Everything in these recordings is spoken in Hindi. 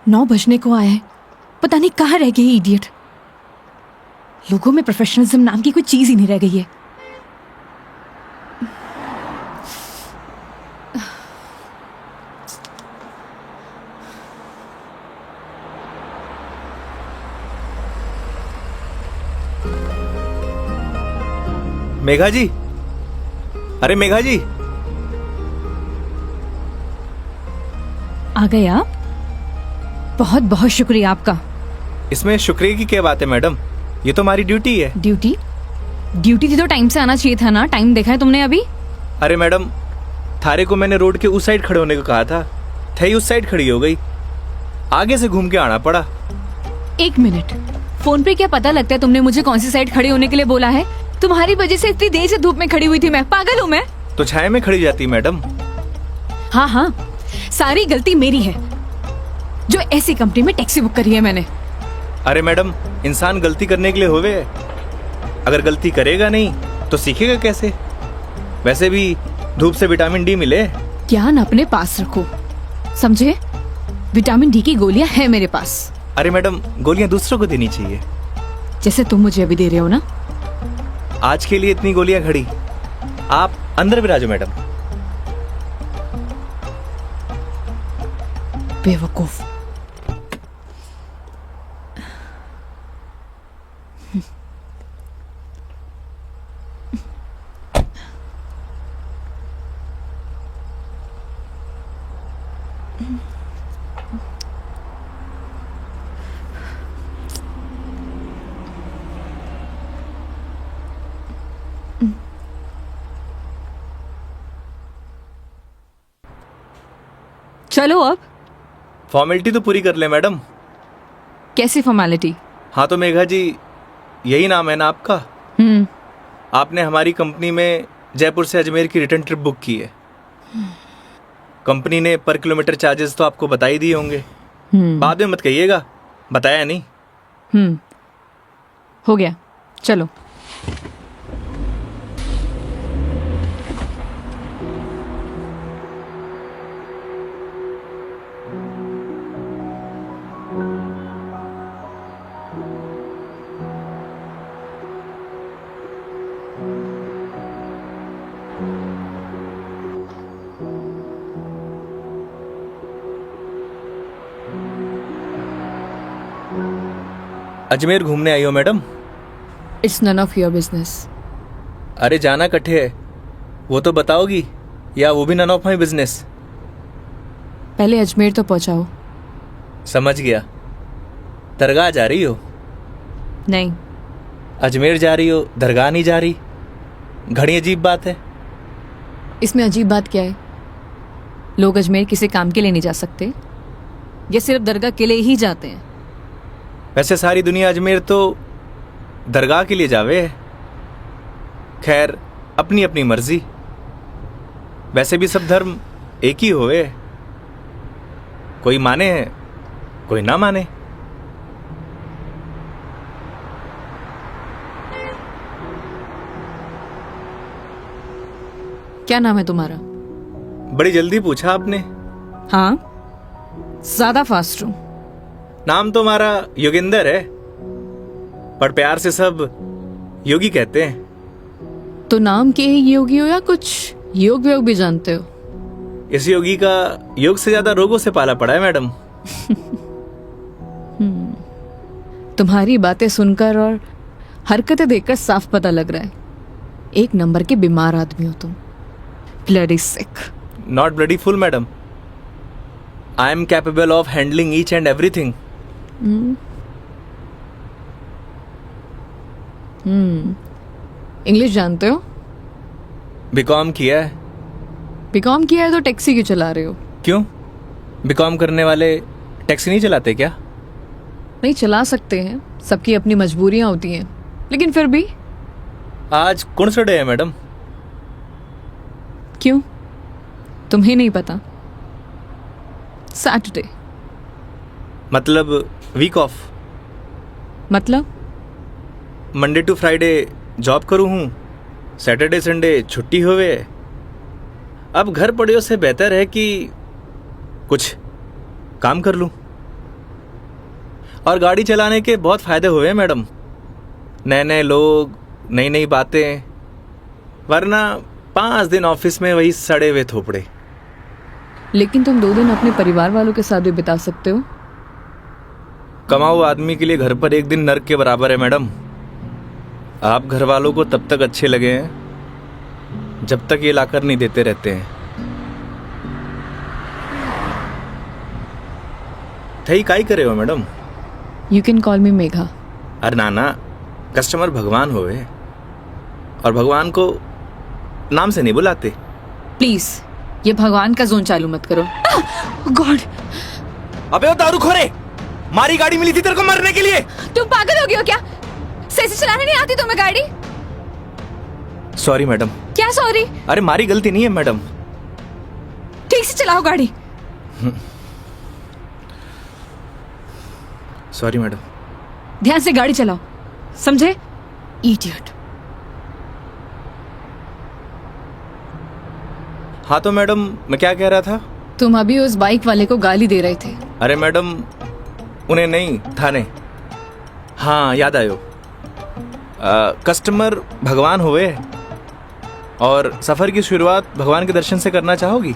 9 बजने को आया है, पता नहीं कहाँ रह गई इडियट। लोगों में प्रोफेशनलिज्म नाम की कोई चीज ही नहीं रह गई है। मेघा जी, अरे मेघा जी, आ गए आप? बहुत बहुत शुक्रिया आपका। इसमें शुक्रिया की क्या बात है मैडम, ये तो हमारी ड्यूटी है। ड्यूटी? ड्यूटी थी तो टाइम से आना चाहिए था ना। टाइम देखा है तुमने अभी? अरे मैडम, थारे को मैंने रोड के उस साइड खड़े होने को कहा था, थई उस साइड खड़ी हो गई, आगे से घूम के आना पड़ा। 1 मिनट, फोन पे क्या पता लगता है तुमने मुझे कौन सी साइड खड़ी होने के लिए बोला है? तुम्हारी वजह से इतनी देर से धूप में खड़ी हुई थी मैं। पागल हूँ मैं? तो छाया में खड़ी जाती मैडम। हाँ हाँ, सारी गलती मेरी है जो ऐसी कंपनी में टैक्सी बुक करी है मैंने। अरे मैडम, इंसान गलती करने के लिए होवे, अगर गलती करेगा नहीं तो सीखेगा कैसे? वैसे भी धूप से विटामिन डी मिले। ज्ञान अपने पास रखो, समझे? विटामिन डी की गोलियां हैं मेरे पास। अरे मैडम, गोलियां दूसरों को देनी चाहिए, जैसे तुम मुझे अभी दे रहे हो ना। आज के लिए इतनी गोलियां खड़ी, आप अंदर विराजो मैडम। बेवकूफ। चलो अब। फॉर्मेलिटी तो पूरी कर ले मैडम। कैसी फॉर्मेलिटी? हाँ तो मेघा जी, यही नाम है ना आपका? आपने हमारी कंपनी में जयपुर से अजमेर की रिटर्न ट्रिप बुक की है। कंपनी ने पर किलोमीटर चार्जेस तो आपको बता ही दिए होंगे। बाद में मत कहिएगा बताया नहीं। हो गया, चलो। अजमेर घूमने आई हो madam? It's none of your business. अरे जाना कट्ठे है वो तो बताओगी, या वो भी नन ऑफ माई बिजनेस? पहले अजमेर तो पहुंचाओ। समझ गया। दरगाह जा रही हो? नहीं। अजमेर जा रही हो, दरगाह नहीं जा रही? घड़ी अजीब बात है। इसमें अजीब बात क्या है? लोग अजमेर किसी काम के लिए नहीं जा सकते, ये सिर्फ दरगाह के लिए ही जाते हैं। वैसे सारी दुनिया अजमेर तो दरगाह के लिए जावे है। खैर, अपनी अपनी मर्जी। वैसे भी सब धर्म एक ही होवे, कोई माने है कोई ना माने। क्या नाम है तुम्हारा? बड़ी जल्दी पूछा आपने। हाँ, ज्यादा फास्ट हूं। नाम तो हमारा योगेंद्र है, पर प्यार से सब योगी कहते हैं। तो नाम के ही योगी हो या कुछ योग व्योग भी जानते हो? इस योगी का योग से ज्यादा रोगों से पाला पड़ा है मैडम। तुम्हारी बातें सुनकर और हरकतें देखकर साफ पता लग रहा है एक नंबर के बीमार आदमी हो तुम। Bloody sick. Not bloody fool madam, I am capable of handling each and everything. English जानते हो? बीकॉम किया है। बीकॉम किया है तो टैक्सी क्यों चला रहे हो? क्यों, बीकॉम करने वाले टैक्सी नहीं चलाते क्या? नहीं, चला सकते हैं, सबकी अपनी मजबूरियां होती हैं, लेकिन फिर भी। आज कौन सा डे है मैडम? क्यों, तुम्हें नहीं पता? सैटरडे। मतलब वीक ऑफ? मतलब मंडे टू फ्राइडे जॉब करूँ हूँ, सैटरडे संडे छुट्टी होवे। अब घर पड़े से बेहतर है कि कुछ काम कर लूँ। और गाड़ी चलाने के बहुत फायदे हुए हैं मैडम। नए नए लोग, नई नई बातें, वरना 5 दिन ऑफिस में वही सड़े हुए थोपड़े। लेकिन तुम 2 दिन अपने परिवार वालों के साथ भी बिता सकते हो। कमाऊ आदमी के लिए घर पर एक दिन नर्क के बराबर है मैडम। आप घर वालों को तब तक अच्छे लगे हैं जब तक ये लाकर नहीं देते रहते हैं। थई काई करे हो मैडम? यू कैन कॉल मी मेघा। अरे नाना, कस्टमर भगवान होवे और भगवान को नाम से नहीं बुलाते। प्लीज ये भगवान का जोन चालू मत करो। गॉड! अबे वो दारूखोरे, मारी गाड़ी मिली थी तेरे को मरने के लिए। तुम पागल हो गए हो क्या? सही से चलाने नहीं आती तुम्हें गाड़ी? Sorry madam. क्या सॉरी? अरे मारी गलती नहीं है मैडम। ठीक से चलाओ गाड़ी। Sorry madam. ध्यान से गाड़ी चलाओ, समझे? इडियट। हाँ तो मैडम, मैं क्या कह रहा था? तुम अभी उस बाइक वाले को गाली दे रहे थे। अरे मैडम, उन्हें नहीं, थाने। हाँ याद आयो। कस्टमर भगवान हुए और सफर की शुरुआत भगवान के दर्शन से करना चाहोगी?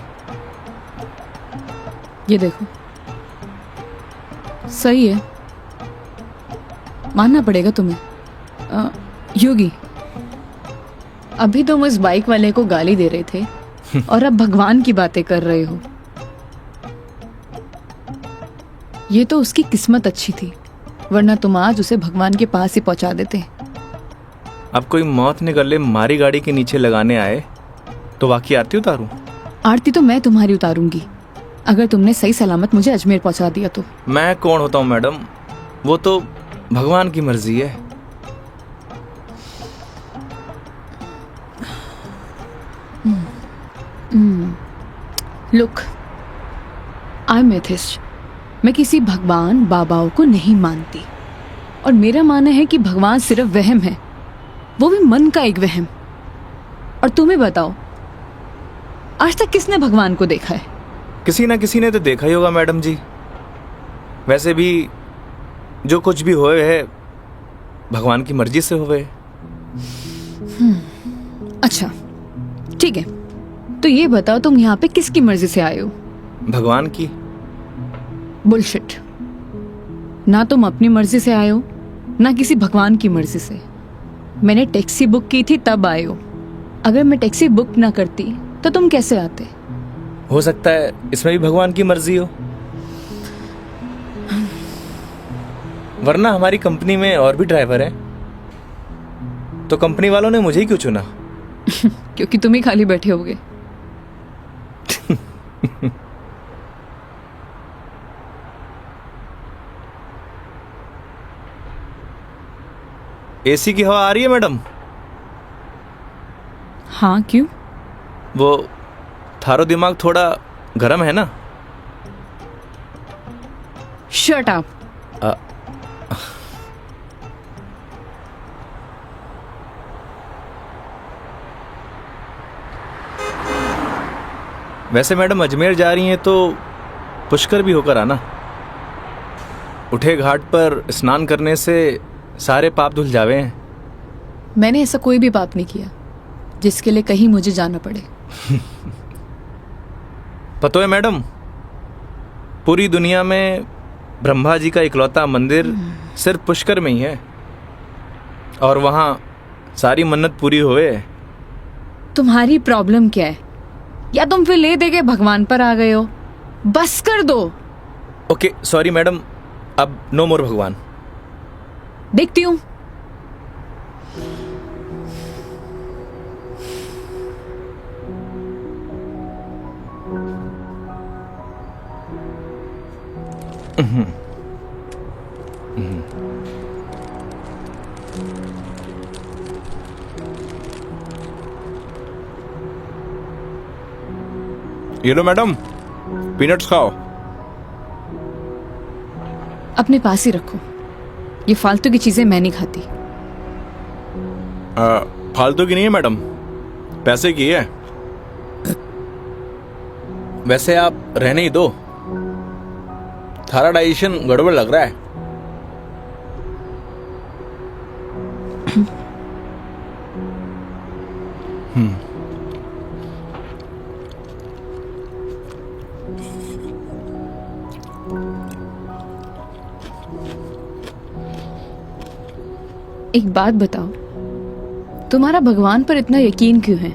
ये देखो, सही है, मानना पड़ेगा तुम्हें। योगी, अभी तुम उस बाइक वाले को गाली दे रहे थे और अब भगवान की बातें कर रहे हो। ये तो उसकी किस्मत अच्छी थी, वरना तुम आज उसे भगवान के पास ही पहुंचा देते। अब कोई मौत ने गले मारी गाड़ी के नीचे लगाने आए तो वाकई आरती उतारूं? आरती तो मैं तुम्हारी उतारूंगी, अगर तुमने सही सलामत मुझे अजमेर पहुंचा दिया तो। मैं कौन होता हूँ मैडम, वो तो भगवान की मर्जी है। Look, I am atheist. मैं किसी भगवान बाबाओं को नहीं मानती और मेरा मानना है कि भगवान सिर्फ वहम है, वो भी मन का एक वहम। और तुम्हें बताओ, आज तक किसने भगवान को देखा है? किसी ना किसी ने तो देखा ही होगा मैडम जी। वैसे भी जो कुछ भी होए है भगवान की मर्जी से होए। अच्छा ठीक है, तो ये बताओ तुम यहाँ पे किसकी मर्जी से आए हो? भगवान की। बुलशिट। ना तुम अपनी मर्जी से आए हो, ना किसी भगवान की मर्जी से। मैंने टैक्सी बुक की थी तब आए हो। अगर मैं टैक्सी बुक ना करती तो तुम कैसे आते? हो सकता है इसमें भी भगवान की मर्जी हो, वरना हमारी कंपनी में और भी ड्राइवर हैं, तो कंपनी वालों ने मुझे ही क्यों चुना? क्योंकि तुम ही खाली बैठे होगे। एसी की हवा आ रही है मैडम? हाँ क्यों? वो थारो दिमाग थोड़ा गर्म है ना? Shut up. वैसे मैडम अजमेर जा रही हैं तो पुष्कर भी होकर आना। उठे घाट पर स्नान करने से सारे पाप धुल जावे हैं। मैंने ऐसा कोई भी पाप नहीं किया जिसके लिए कहीं मुझे जाना पड़े। पता है मैडम, पूरी दुनिया में ब्रह्मा जी का इकलौता मंदिर सिर्फ पुष्कर में ही है और वहाँ सारी मन्नत पूरी हुए। तुम्हारी प्रॉब्लम क्या है? या तुम फिर ले दे के भगवान पर आ गए हो? बस कर दो। ओके सॉरी मैडम, अब नो मोर भगवान। देखती हूँ। ये लो मैडम, पीनट्स खाओ। अपने पास ही रखो, ये फालतू की चीजें मैं नहीं खाती। फालतू की नहीं है मैडम, पैसे की है। वैसे आप रहने ही दो, थारा डाइजेशन गड़बड़ लग रहा है। एक बात बताओ, तुम्हारा भगवान पर इतना यकीन क्यों है?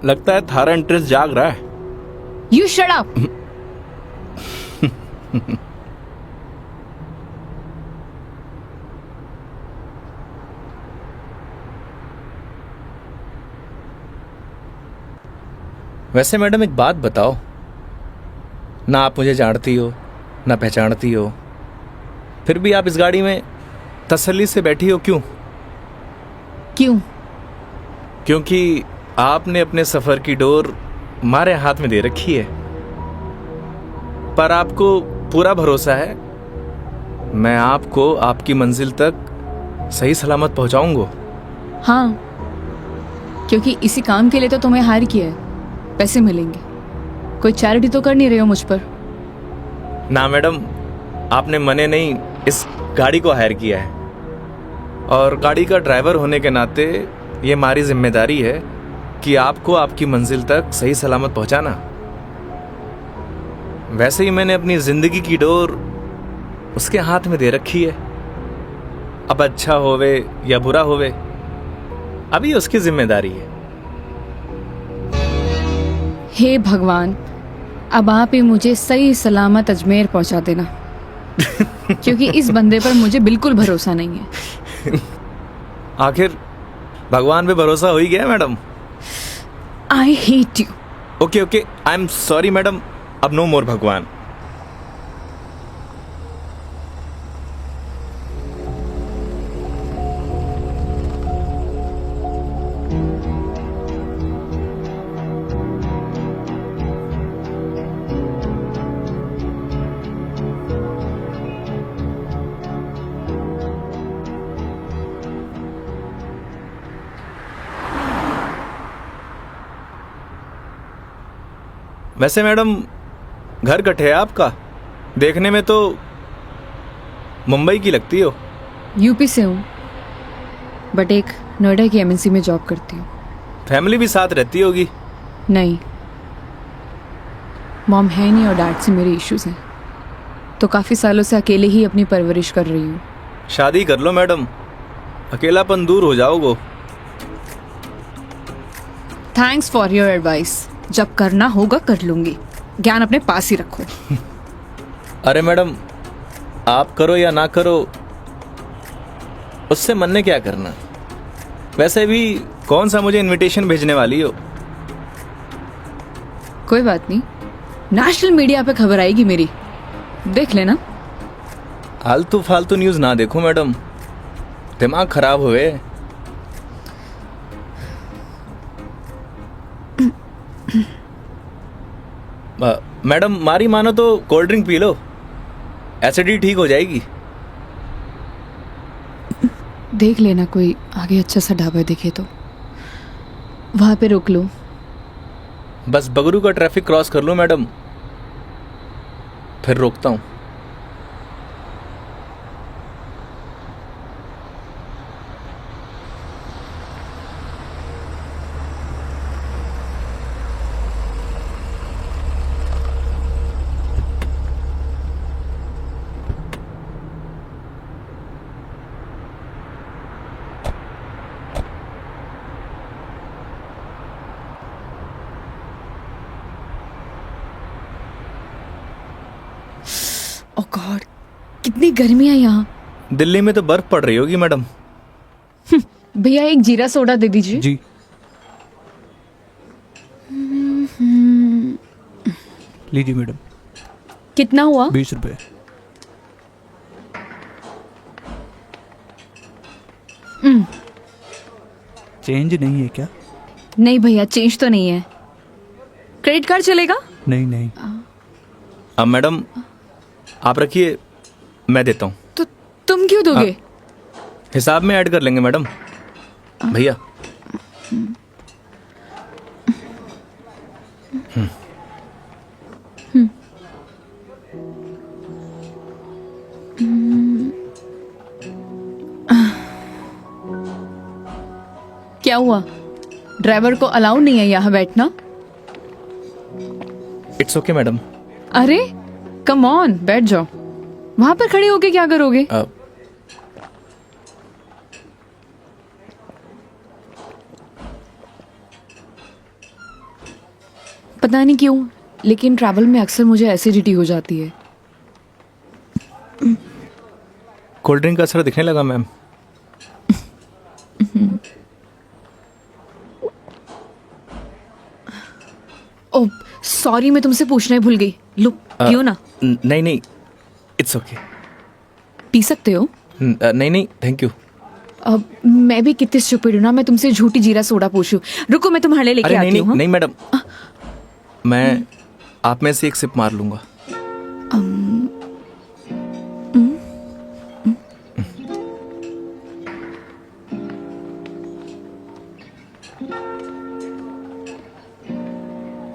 लगता है थारा इंटरेस्ट जाग रहा है। You shut up. वैसे मैडम एक बात बताओ, ना आप मुझे जानती हो ना पहचानती हो, फिर भी आप इस गाड़ी में तसल्ली से बैठी हो, क्यों? क्यों? क्योंकि आपने अपने सफर की डोर हमारे हाथ में दे रखी है, पर आपको पूरा भरोसा है मैं आपको आपकी मंजिल तक सही सलामत पहुंचाऊंगा। हाँ, क्योंकि इसी काम के लिए तो तुम्हें हायर किया है, पैसे मिलेंगे। कोई चैरिटी तो कर नहीं रहे हो मुझ पर? ना मैडम, आपने मने नहीं इस गाड़ी को हायर किया है, और गाड़ी का ड्राइवर होने के नाते ये हमारी जिम्मेदारी है कि आपको आपकी मंजिल तक सही सलामत पहुंचाना। वैसे ही मैंने अपनी जिंदगी की डोर उसके हाथ में दे रखी है। अब अच्छा होवे या बुरा होवे, अभी उसकी जिम्मेदारी है। हे भगवान, अब आप ही मुझे सही सलामत अजमेर पहुंचा देना, क्योंकि इस बंदे पर मुझे बिल्कुल भरोसा नहीं है। आखिर भगवान पे भरोसा हो ही गया madam. I hate you. Okay okay, I am sorry madam, अब नो मोर भगवान। वैसे मैडम घर कटे है आपका? देखने में तो मुंबई की लगती हो। यूपी से हूँ, बट एक नोएडा की एमएनसी में जॉब करती हूँ। फैमिली भी साथ रहती होगी? नहीं, मॉम है नहीं और डैड से मेरे इश्यूज हैं, तो काफ़ी सालों से अकेले ही अपनी परवरिश कर रही हूँ। शादी कर लो मैडम, अकेलापन दूर हो जाओगे। Thanks for your advice. जब करना होगा कर लूंगी, ज्ञान अपने पास ही रखो। अरे मैडम, आप करो या ना करो, उससे मन ने क्या करना। वैसे भी कौन सा मुझे इनविटेशन भेजने वाली हो? कोई बात नहीं, नेशनल मीडिया पे खबर आएगी मेरी, देख लेना। आलतू फालतू न्यूज ना देखो मैडम, दिमाग खराब हुए। मैडम मारी मानो तो cold drink P low, acidity ठीक हो जाएगी। देख लेना, कोई आगे अच्छा सा ढाबा दिखे तो वहां पे रोक लो। बस बगरू का ट्रैफिक क्रॉस कर लो मैडम, फिर रोकता हूँ। ओह गॉड, कितनी गर्मी है यहाँ। दिल्ली में तो बर्फ पड़ रही होगी मैडम। भैया एक जीरा सोडा दे दीजिए। जी। लीजिए मैडम। कितना हुआ? 20 रुपए। चेंज नहीं है क्या? नहीं भैया, चेंज तो नहीं है। क्रेडिट कार्ड चलेगा? नहीं नहीं। अब मैडम आप रखिए, मैं देता हूँ। तो तुम क्यों दोगे? हिसाब में ऐड कर लेंगे मैडम। भैया क्या हुआ? ड्राइवर को अलाउ नहीं है यहाँ बैठना? It's okay madam. अरे कम ऑन, बैठ जाओ। वहां पर खड़े होके क्या करोगे? पता नहीं क्यों, लेकिन ट्रैवल में अक्सर मुझे एसिडिटी हो जाती है। कोल्ड ड्रिंक का असर दिखने लगा मैम। ओह सॉरी, मैं तुमसे पूछना ही भूल गई। लो पियो ना। नहीं नहीं, इट्स ओके। पी सकते हो। नहीं नहीं, थैंक यू। अब मैं भी कितनी स्टूपिड हूँ ना, मैं तुमसे झूठी जीरा सोडा पूछूं। रुको, मैं तुम्हारे लिए लेके अरे आती नहीं हूँ। नहीं नहीं मैडम, मैं आप में से एक सिप मार लूंगा।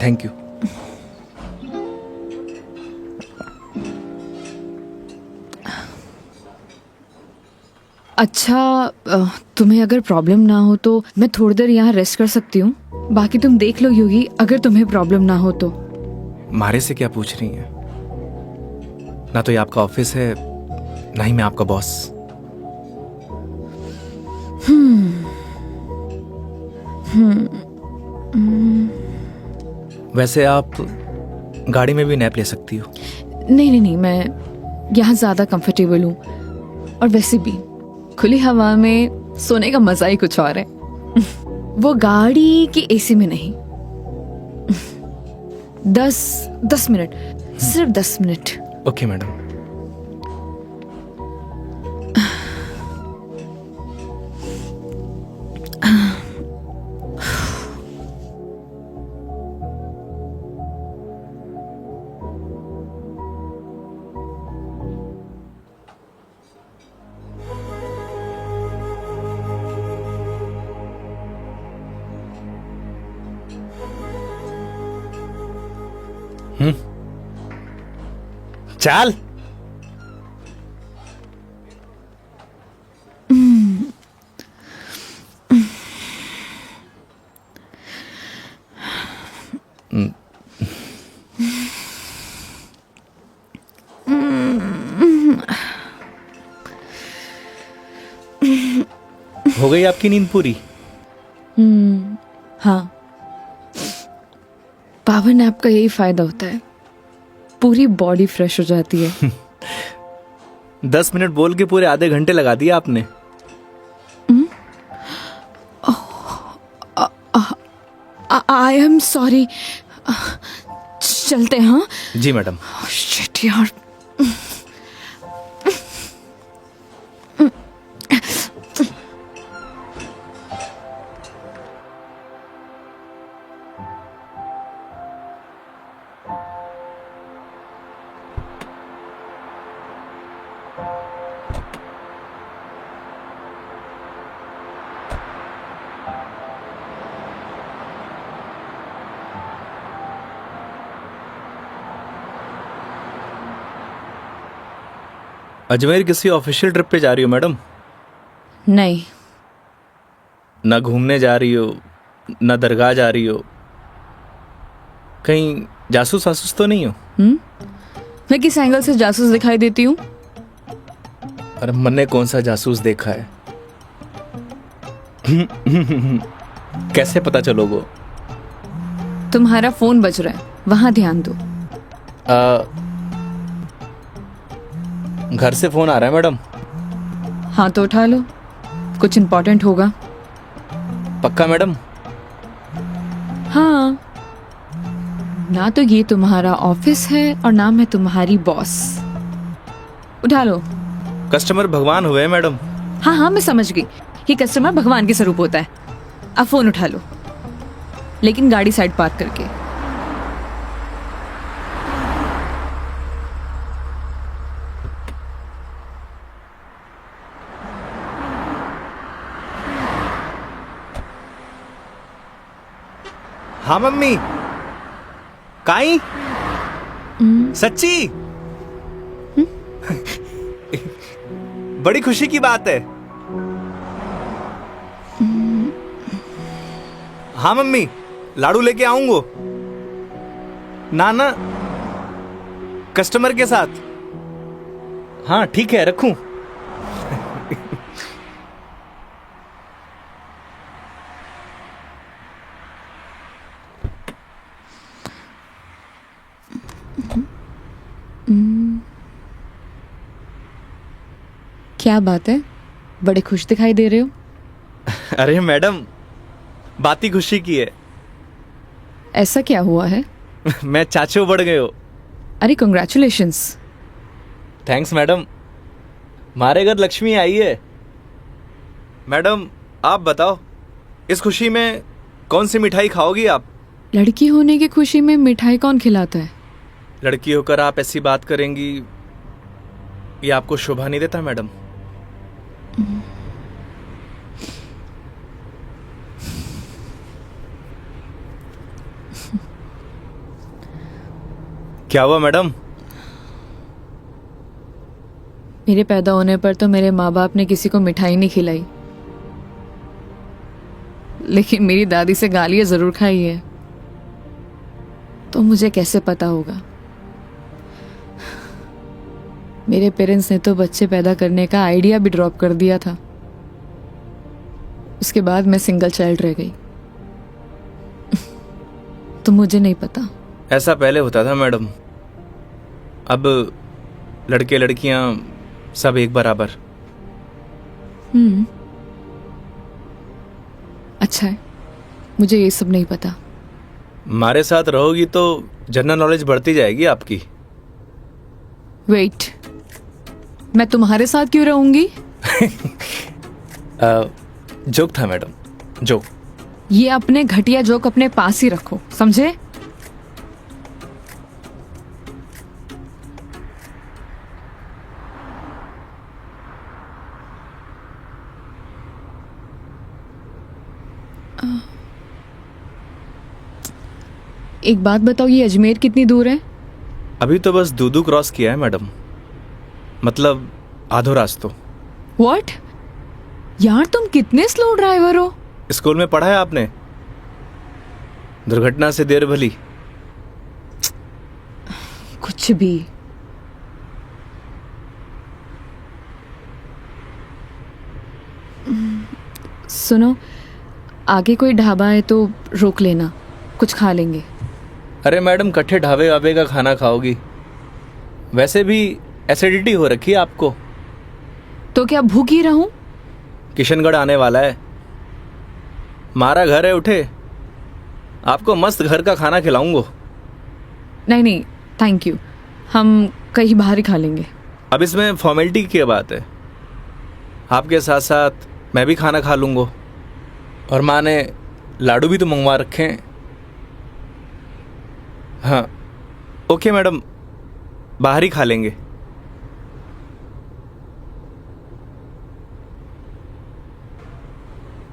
Thank you. अच्छा, तुम्हें अगर प्रॉब्लम ना हो तो मैं थोड़ी देर यहाँ रेस्ट कर सकती हूँ। बाकी तुम देख लो योगी, अगर तुम्हें प्रॉब्लम ना हो तो। मारे से क्या पूछ रही हैं? ना तो ये आपका ऑफिस है, ना ही मैं आपका बॉस। वैसे आप गाड़ी में भी नैप ले सकती हो। नहीं नहीं नहीं, मैं यहाँ ज्यादा कंफर्टेबल हूँ, और वैसे भी खुली हवा में सोने का मजा ही कुछ और है। वो गाड़ी की एसी में नहीं। 10 मिनट, सिर्फ 10 मिनट। Okay madam. चल। हो गई आपकी नींद पूरी? हाँ, पावर नैप का यही फायदा होता है, पूरी बॉडी फ्रेश हो जाती है। 10 मिनट बोल के पूरे आधे घंटे लगा दिया आपने। आई एम सॉरी। चलते हैं। हाँ जी मैडम। शिट यार। अजमेर किसी ऑफिशियल ट्रिप पे जा रही हो मैडम? नहीं। ना घूमने जा रही हो, ना दरगाह जा रही हो, कहीं जासूस वासूस तो नहीं हो? मैं किस एंगल से जासूस दिखाई देती हूँ? अरे मैंने कौन सा जासूस देखा है? कैसे पता चलोगे? तुम्हारा फोन बज रहा है, वहां ध्यान दो। घर से फोन आ रहा है मैडम। हाँ तो उठा लो, कुछ इम्पोर्टेंट होगा। पक्का मैडम? हाँ, ना तो ये तुम्हारा ऑफिस है और ना मैं तुम्हारी बॉस। उठा लो। कस्टमर भगवान हुए मैडम। हाँ हाँ, मैं समझ गई, ये कस्टमर भगवान के स्वरूप होता है। अब फोन उठा लो, लेकिन गाड़ी साइड पार्क करके। हाँ मम्मी। काई? सच्ची? बड़ी खुशी की बात है। हाँ मम्मी, लाडू लेके आऊंगो। ना ना, कस्टमर के साथ। हाँ ठीक है, रखूं? क्या बात है, बड़े खुश दिखाई दे रहे हो। अरे मैडम, बात ही खुशी की है। ऐसा क्या हुआ है? मैं चाचू बढ़ गए हो। अरे कंग्रेचुलेशंस। थैंक्स मैडम, हमारे घर लक्ष्मी आई है। मैडम आप बताओ, इस खुशी में कौन सी मिठाई खाओगी आप? लड़की होने की खुशी में मिठाई कौन खिलाता है? लड़की होकर आप ऐसी बात करेंगी, ये आपको शोभा नहीं देता मैडम। क्या हुआ मैडम? मेरे पैदा होने पर तो मेरे माँ बाप ने किसी को मिठाई नहीं खिलाई, लेकिन मेरी दादी से गालियां जरूर खाई है। तो मुझे कैसे पता होगा? मेरे पेरेंट्स ने तो बच्चे पैदा करने का आइडिया भी ड्रॉप कर दिया था। उसके बाद मैं सिंगल चाइल्ड रह गई। तो मुझे नहीं पता। ऐसा पहले होता था मैडम, अब लड़के लड़कियां सब एक बराबर। अच्छा है, मुझे ये सब नहीं पता। हमारे साथ रहोगी तो जनरल नॉलेज बढ़ती जाएगी आपकी। वेट, मैं तुम्हारे साथ क्यों रहूंगी? जोक था मैडम, जोक। ये अपने घटिया जोक अपने पास ही रखो, समझे? एक बात बताओ, ये अजमेर कितनी दूर है? अभी तो बस दूदू क्रॉस किया है मैडम, मतलब आधो रास्तों। व्हाट? यार तुम कितने स्लो ड्राइवर हो। स्कूल में पढ़ा है आपने, दुर्घटना से देर भली। कुछ भी। सुनो, आगे कोई ढाबा है तो रोक लेना, कुछ खा लेंगे। अरे मैडम, कट्ठे ढाबे वाबे का खाना खाओगी? वैसे भी एसिडिटी हो रखी है आपको। तो क्या भूख ही रहूं? किशनगढ़ आने वाला है, हमारा घर है, उठे आपको मस्त घर का खाना खिलाऊंगा। नहीं नहीं, थैंक यू, हम कहीं बाहर ही खा लेंगे। अब इसमें फॉर्मेलिटी की बात है, आपके साथ साथ मैं भी खाना खा लूंगा। और माँ ने लाडू भी तो मंगवा रखे हैं। हाँ ओके मैडम, बाहर ही खा लेंगे।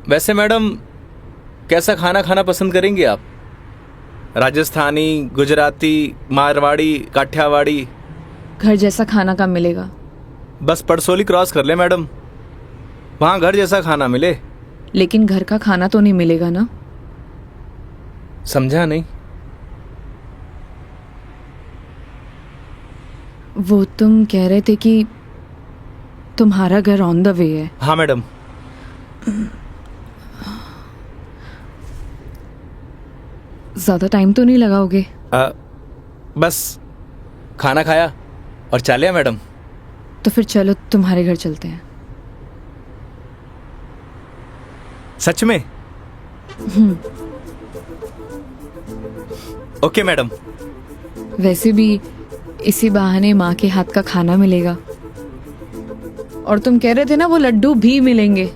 वैसे मैडम, कैसा खाना खाना पसंद करेंगे आप? राजस्थानी, गुजराती, मारवाड़ी, काठियावाड़ी? घर जैसा खाना कब मिलेगा? बस पड़सोली क्रॉस कर ले मैडम, वहाँ घर जैसा खाना मिले। लेकिन घर का खाना तो नहीं मिलेगा ना? समझा नहीं। वो तुम कह रहे थे कि तुम्हारा घर ऑन द वे है। हाँ मैडम। ज्यादा टाइम तो नहीं लगाओगे? बस खाना खाया और चालिया मैडम। तो फिर चलो तुम्हारे घर चलते हैं। सच में? Okay madam. वैसे भी इसी बहाने माँ के हाथ का खाना मिलेगा। और तुम कह रहे थे ना वो लड्डू भी मिलेंगे,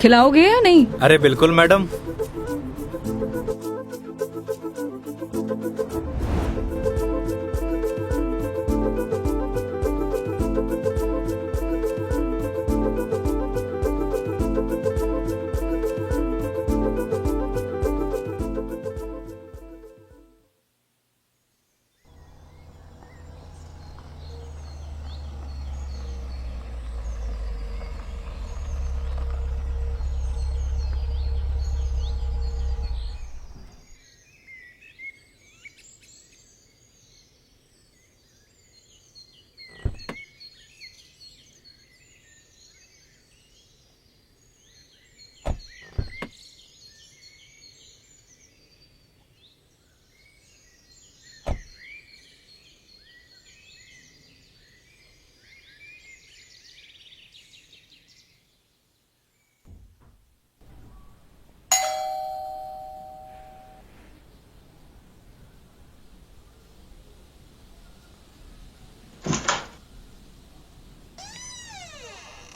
खिलाओगे या नहीं? अरे बिल्कुल मैडम।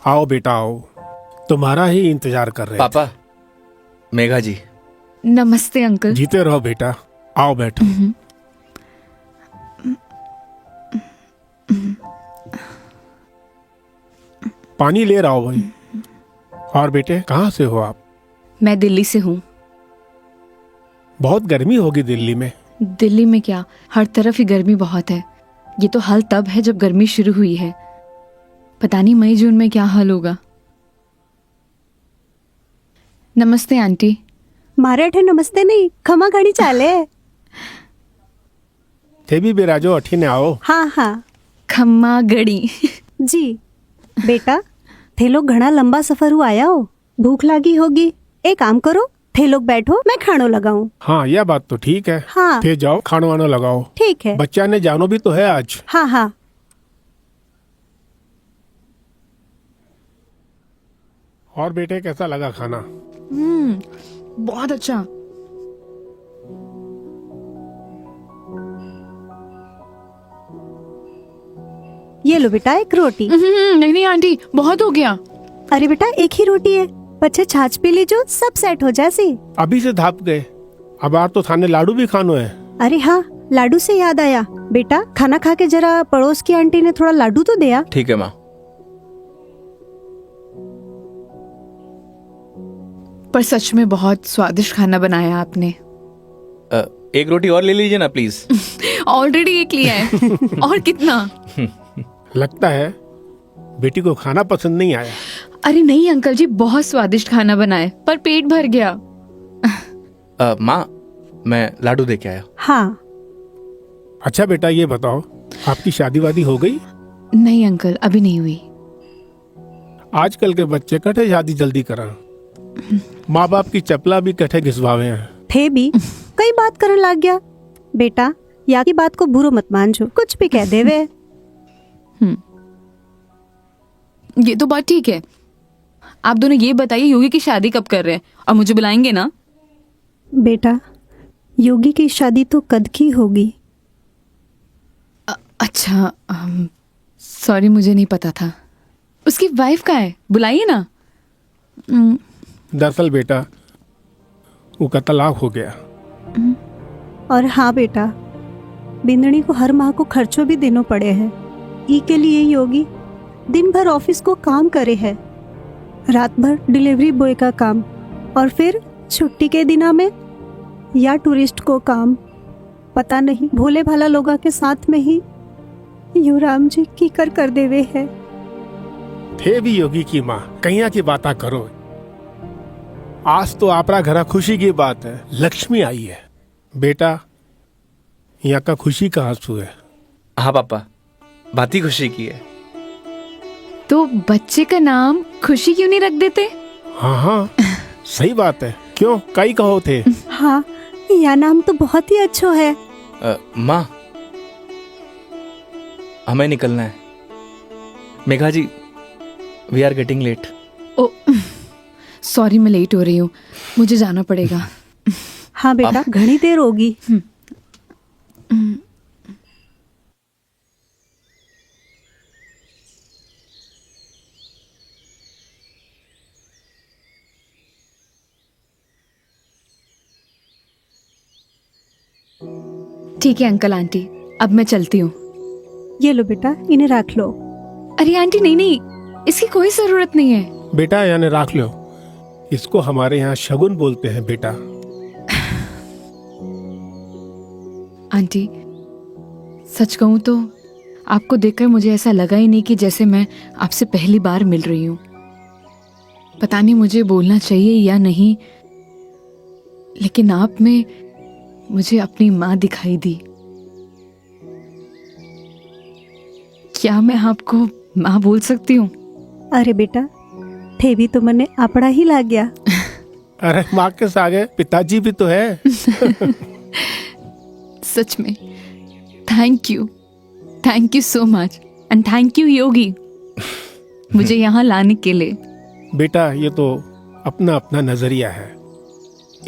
आओ बेटा आओ, तुम्हारा ही इंतजार कर रहे पापा, मेघा जी। नमस्ते अंकल। थे। जीते रहो बेटा, आओ बैठो। पानी ले रहा हो भाई। और बेटे कहाँ से हो आप? मैं दिल्ली से हूँ। बहुत गर्मी होगी दिल्ली में। दिल्ली में क्या, हर तरफ ही गर्मी बहुत है। ये तो हाल तब है जब गर्मी शुरू हुई है। पता नहीं मई जून में क्या हाल होगा। नमस्ते आंटी। મારે નમસ્તે નહીં ખમા ઘણી ચાલે. थे भी बिराजो अठीने आओ। હા હા खम्मा गड़ी। जी बेटा, थे लोग घना लंबा सफर हुआ आया हो, भूख लगी होगी। एक काम करो, थे लोग बैठो, मैं खानो लगाऊं। हाँ यह बात तो ठीक है। हाँ थे जाओ खानो वानो लगाओ। ठीक है। बच्चा ने जानो भी तो है आज। हाँ हाँ और बेटे कैसा लगा खाना? बहुत अच्छा। ये लो बेटा एक रोटी। नहीं नहीं आंटी, बहुत हो गया। अरे बेटा एक ही रोटी है, बच्चे छाछ पी लीजो, सब सेट हो जासी। अभी से धाप गए, अब आप तो थाने लाडू भी खानो है। अरे हाँ, लाडू से याद आया, बेटा खाना खा के जरा पड़ोस की आंटी ने थोड़ा लाडू तो दिया। ठीक है माँ। पर सच में बहुत स्वादिष्ट खाना बनाया आपने। एक रोटी और ले लीजिए ना प्लीज। ऑलरेडी एक लिया है। और कितना? लगता है बेटी को खाना पसंद नहीं आया। अरे नहीं अंकल जी, बहुत स्वादिष्ट खाना बनाए, पर पेट भर गया। माँ, मैं लाडू दे के आया। हाँ अच्छा बेटा ये बताओ, आपकी शादी वादी हो गई? नहीं अंकल, अभी नहीं हुई। आजकल के बच्चे कठे शादी जल्दी करा, माँ बाप की चपला भी कठे घिसवावे हैं। थे भी कई बात करने लग गया। बेटा या की बात को बुरो मत मानजो, कुछ भी कह देवे। ये तो बात ठीक है। आप दोनों ये बताइए योगी की शादी कब कर रहे हैं, और मुझे बुलाएंगे ना? बेटा योगी की शादी तो कद की होगी। अच्छा, सॉरी मुझे नहीं पता था। उसकी वाइफ का है, बुलाइए ना। दरअसल बेटा वो का तलाक हो गया। और हाँ बेटा, बिंदनी को हर माह को खर्चों भी देना पड़े हैं। ई के लिए योगी दिन भर ऑफिस को काम करे है, रात भर डिलीवरी बॉय का काम, और फिर छुट्टी के दिना में या टूरिस्ट को काम। पता नहीं भोले भाला लोगों के साथ में ही यू राम जी की कर देवे है। थे भी योगी की माँ, कहिया की बात करो। आज तो आपरा घरा खुशी की बात है, लक्ष्मी आई है। बेटा यहाँ का खुशी का आंसू है। हाँ पापा, बात ही खुशी की है। तो बच्चे का नाम खुशी क्यों नहीं रख देते? हाँ हाँ सही बात है, क्यों कई कहो थे। हाँ यह नाम तो बहुत ही अच्छा है। माँ, हमें निकलना है। Megha ji, we are getting late. Oh sorry, मैं लेट हो रही हूँ, मुझे जाना पड़ेगा। हाँ बेटा घनी देर होगी। ठीक है अंकल आंटी, अब मैं चलती हूँ। ये लो बेटा, इन्हें रख लो। अरे आंटी नहीं नहीं, इसकी कोई जरूरत नहीं है। बेटा यानी राख लो, इसको हमारे यहाँ शगुन बोलते हैं बेटा। आंटी सच कहूँ तो आपको देखकर मुझे ऐसा लगा ही नहीं कि जैसे मैं आपसे पहली बार मिल रही हूँ। पता नहीं मुझे बोलना चाहिए या नहीं, लेकिन आप में मुझे अपनी माँ दिखाई दी। क्या मैं आपको माँ बोल सकती हूँ? अरे बेटा थे भी तो मने अपना ही लग गया। अरे माँ के आगे पिताजी भी तो है। सच में thank you so much, and thank you Yogi मुझे यहाँ लाने के लिए। बेटा ये तो अपना अपना नजरिया है,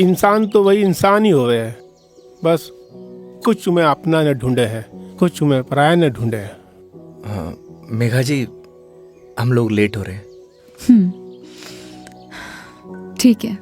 इंसान तो वही इंसान ही होवे है, बस कुछ में अपना न ढूंढे है, कुछ में पराया न ढूंढे है। मेघा जी, हम लोग लेट हो रहे हैं। ठीक है।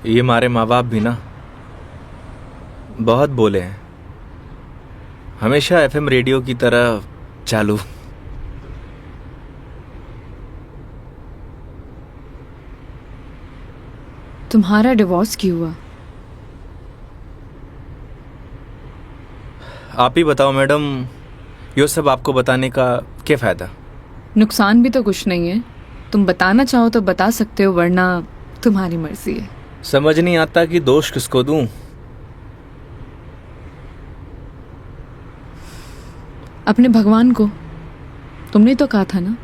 ये हमारे माँ बाप भी ना बहुत बोले हैं, हमेशा एफएम रेडियो की तरह चालू। तुम्हारा डिवोर्स क्यों हुआ? आप ही बताओ मैडम, ये सब आपको बताने का क्या फायदा? नुकसान भी तो कुछ नहीं है। तुम बताना चाहो तो बता सकते हो, वरना तुम्हारी मर्जी है। समझ नहीं आता कि दोष किसको दूं। अपने भगवान को। तुमने तो कहा था ना,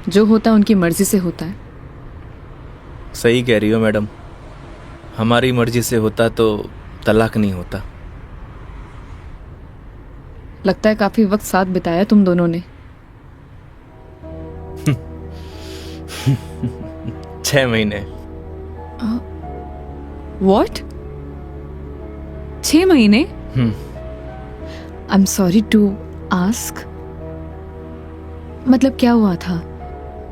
जो होता है उनकी मर्जी से होता है। सही कह रही हो मैडम, हमारी मर्जी से होता तो तलाक नहीं होता। लगता है काफी वक्त साथ बिताया तुम दोनों ने। 6 महीने। What? 6 महीने? I'm sorry to ask. मतलब क्या हुआ था?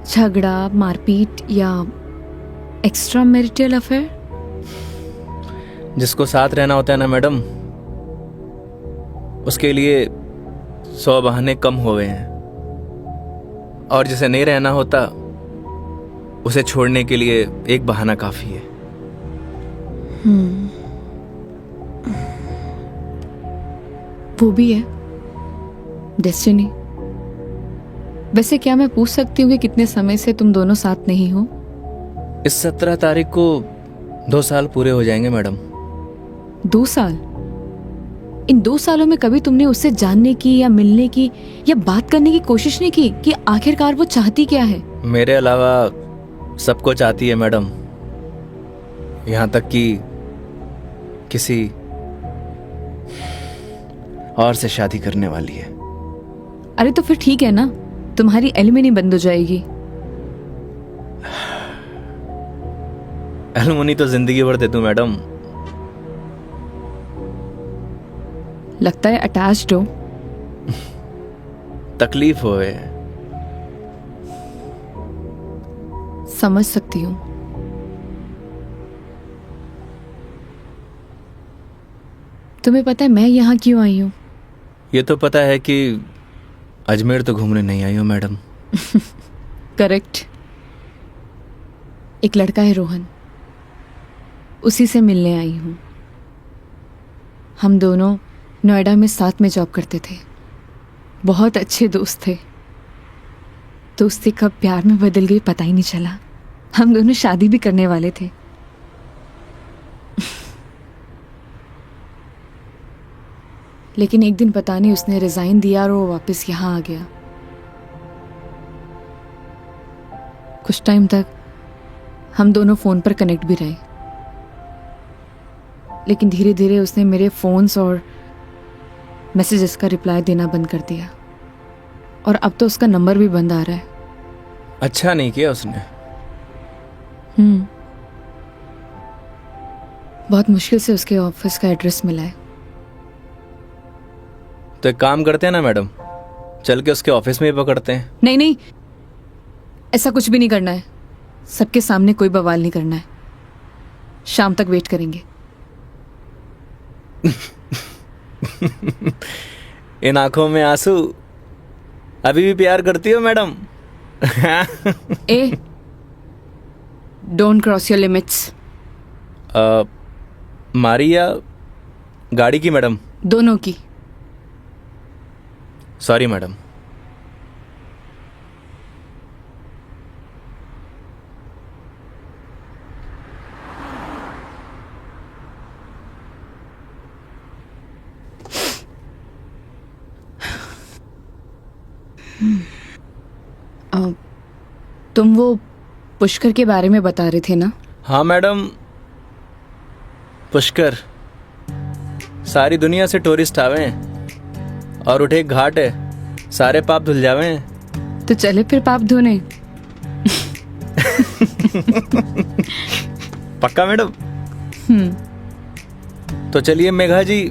झगड़ा, मारपीट या एक्स्ट्रा मैरिटल अफेयर? जिसको साथ रहना होता है ना मैडम, उसके लिए 100 बहाने कम हो गए हैं, और जिसे नहीं रहना होता उसे छोड़ने के लिए एक बहाना काफी है। वो भी है डेस्टिनी। वैसे क्या मैं पूछ सकती हूँ कि कितने समय से तुम दोनों साथ नहीं हो? इस 17 तारीख को 2 साल पूरे हो जाएंगे मैडम। 2 साल? इन 2 सालों में कभी तुमने उससे जानने की या मिलने की या बात करने की कोशिश नहीं की कि आखिरकार वो चाहती क्या है? मेरे अलावा सबको चाहती है मैडम, यहाँ तक कि किसी और से शादी करने वाली है। अरे तो फिर ठीक है ना, तुम्हारी एलिमनी बंद हो जाएगी। एलुमनी तो जिंदगी भर दे दूं मैडम। लगता है अटैच्ड हो। तकलीफ होए। समझ सकती हूँ। तुम्हें पता है मैं यहाँ क्यों आई हूँ? ये तो पता है कि अजमेर तो घूमने नहीं आई हो मैडम। करेक्ट। एक लड़का है रोहन, उसी से मिलने आई हूँ। हम दोनों नोएडा में साथ में जॉब करते थे, बहुत अच्छे दोस्त थे। दोस्ती कब प्यार में बदल गई पता ही नहीं चला। हम दोनों शादी भी करने वाले थे। लेकिन एक दिन पता नहीं उसने रिजाइन दिया और वो वापस यहाँ आ गया। कुछ टाइम तक हम दोनों फोन पर कनेक्ट भी रहे, लेकिन धीरे धीरे उसने मेरे फोन्स और मैसेजेस का रिप्लाई देना बंद कर दिया, और अब तो उसका नंबर भी बंद आ रहा है। अच्छा नहीं किया उसने। बहुत मुश्किल से उसके ऑफिस का एड्रेस मिला है। तो एक काम करते हैं ना मैडम, चल के उसके ऑफिस में ही पकड़ते हैं। नहीं नहीं, ऐसा कुछ भी नहीं करना है। सबके सामने कोई बवाल नहीं करना है। शाम तक वेट करेंगे। इन आंखों में आंसू, अभी भी प्यार करती हो madam? A, don't cross your limits. मारी या गाड़ी की मैडम? दोनों की। Sorry madam. तुम वो पुष्कर के बारे में बता रहे थे ना? हाँ मैडम, पुष्कर सारी दुनिया से टूरिस्ट आवे हैं और उठे एक घाट है, सारे पाप धुल जावे हैं। तो चले फिर पाप धोने। पक्का मैडम? तो चलिए मेघा जी,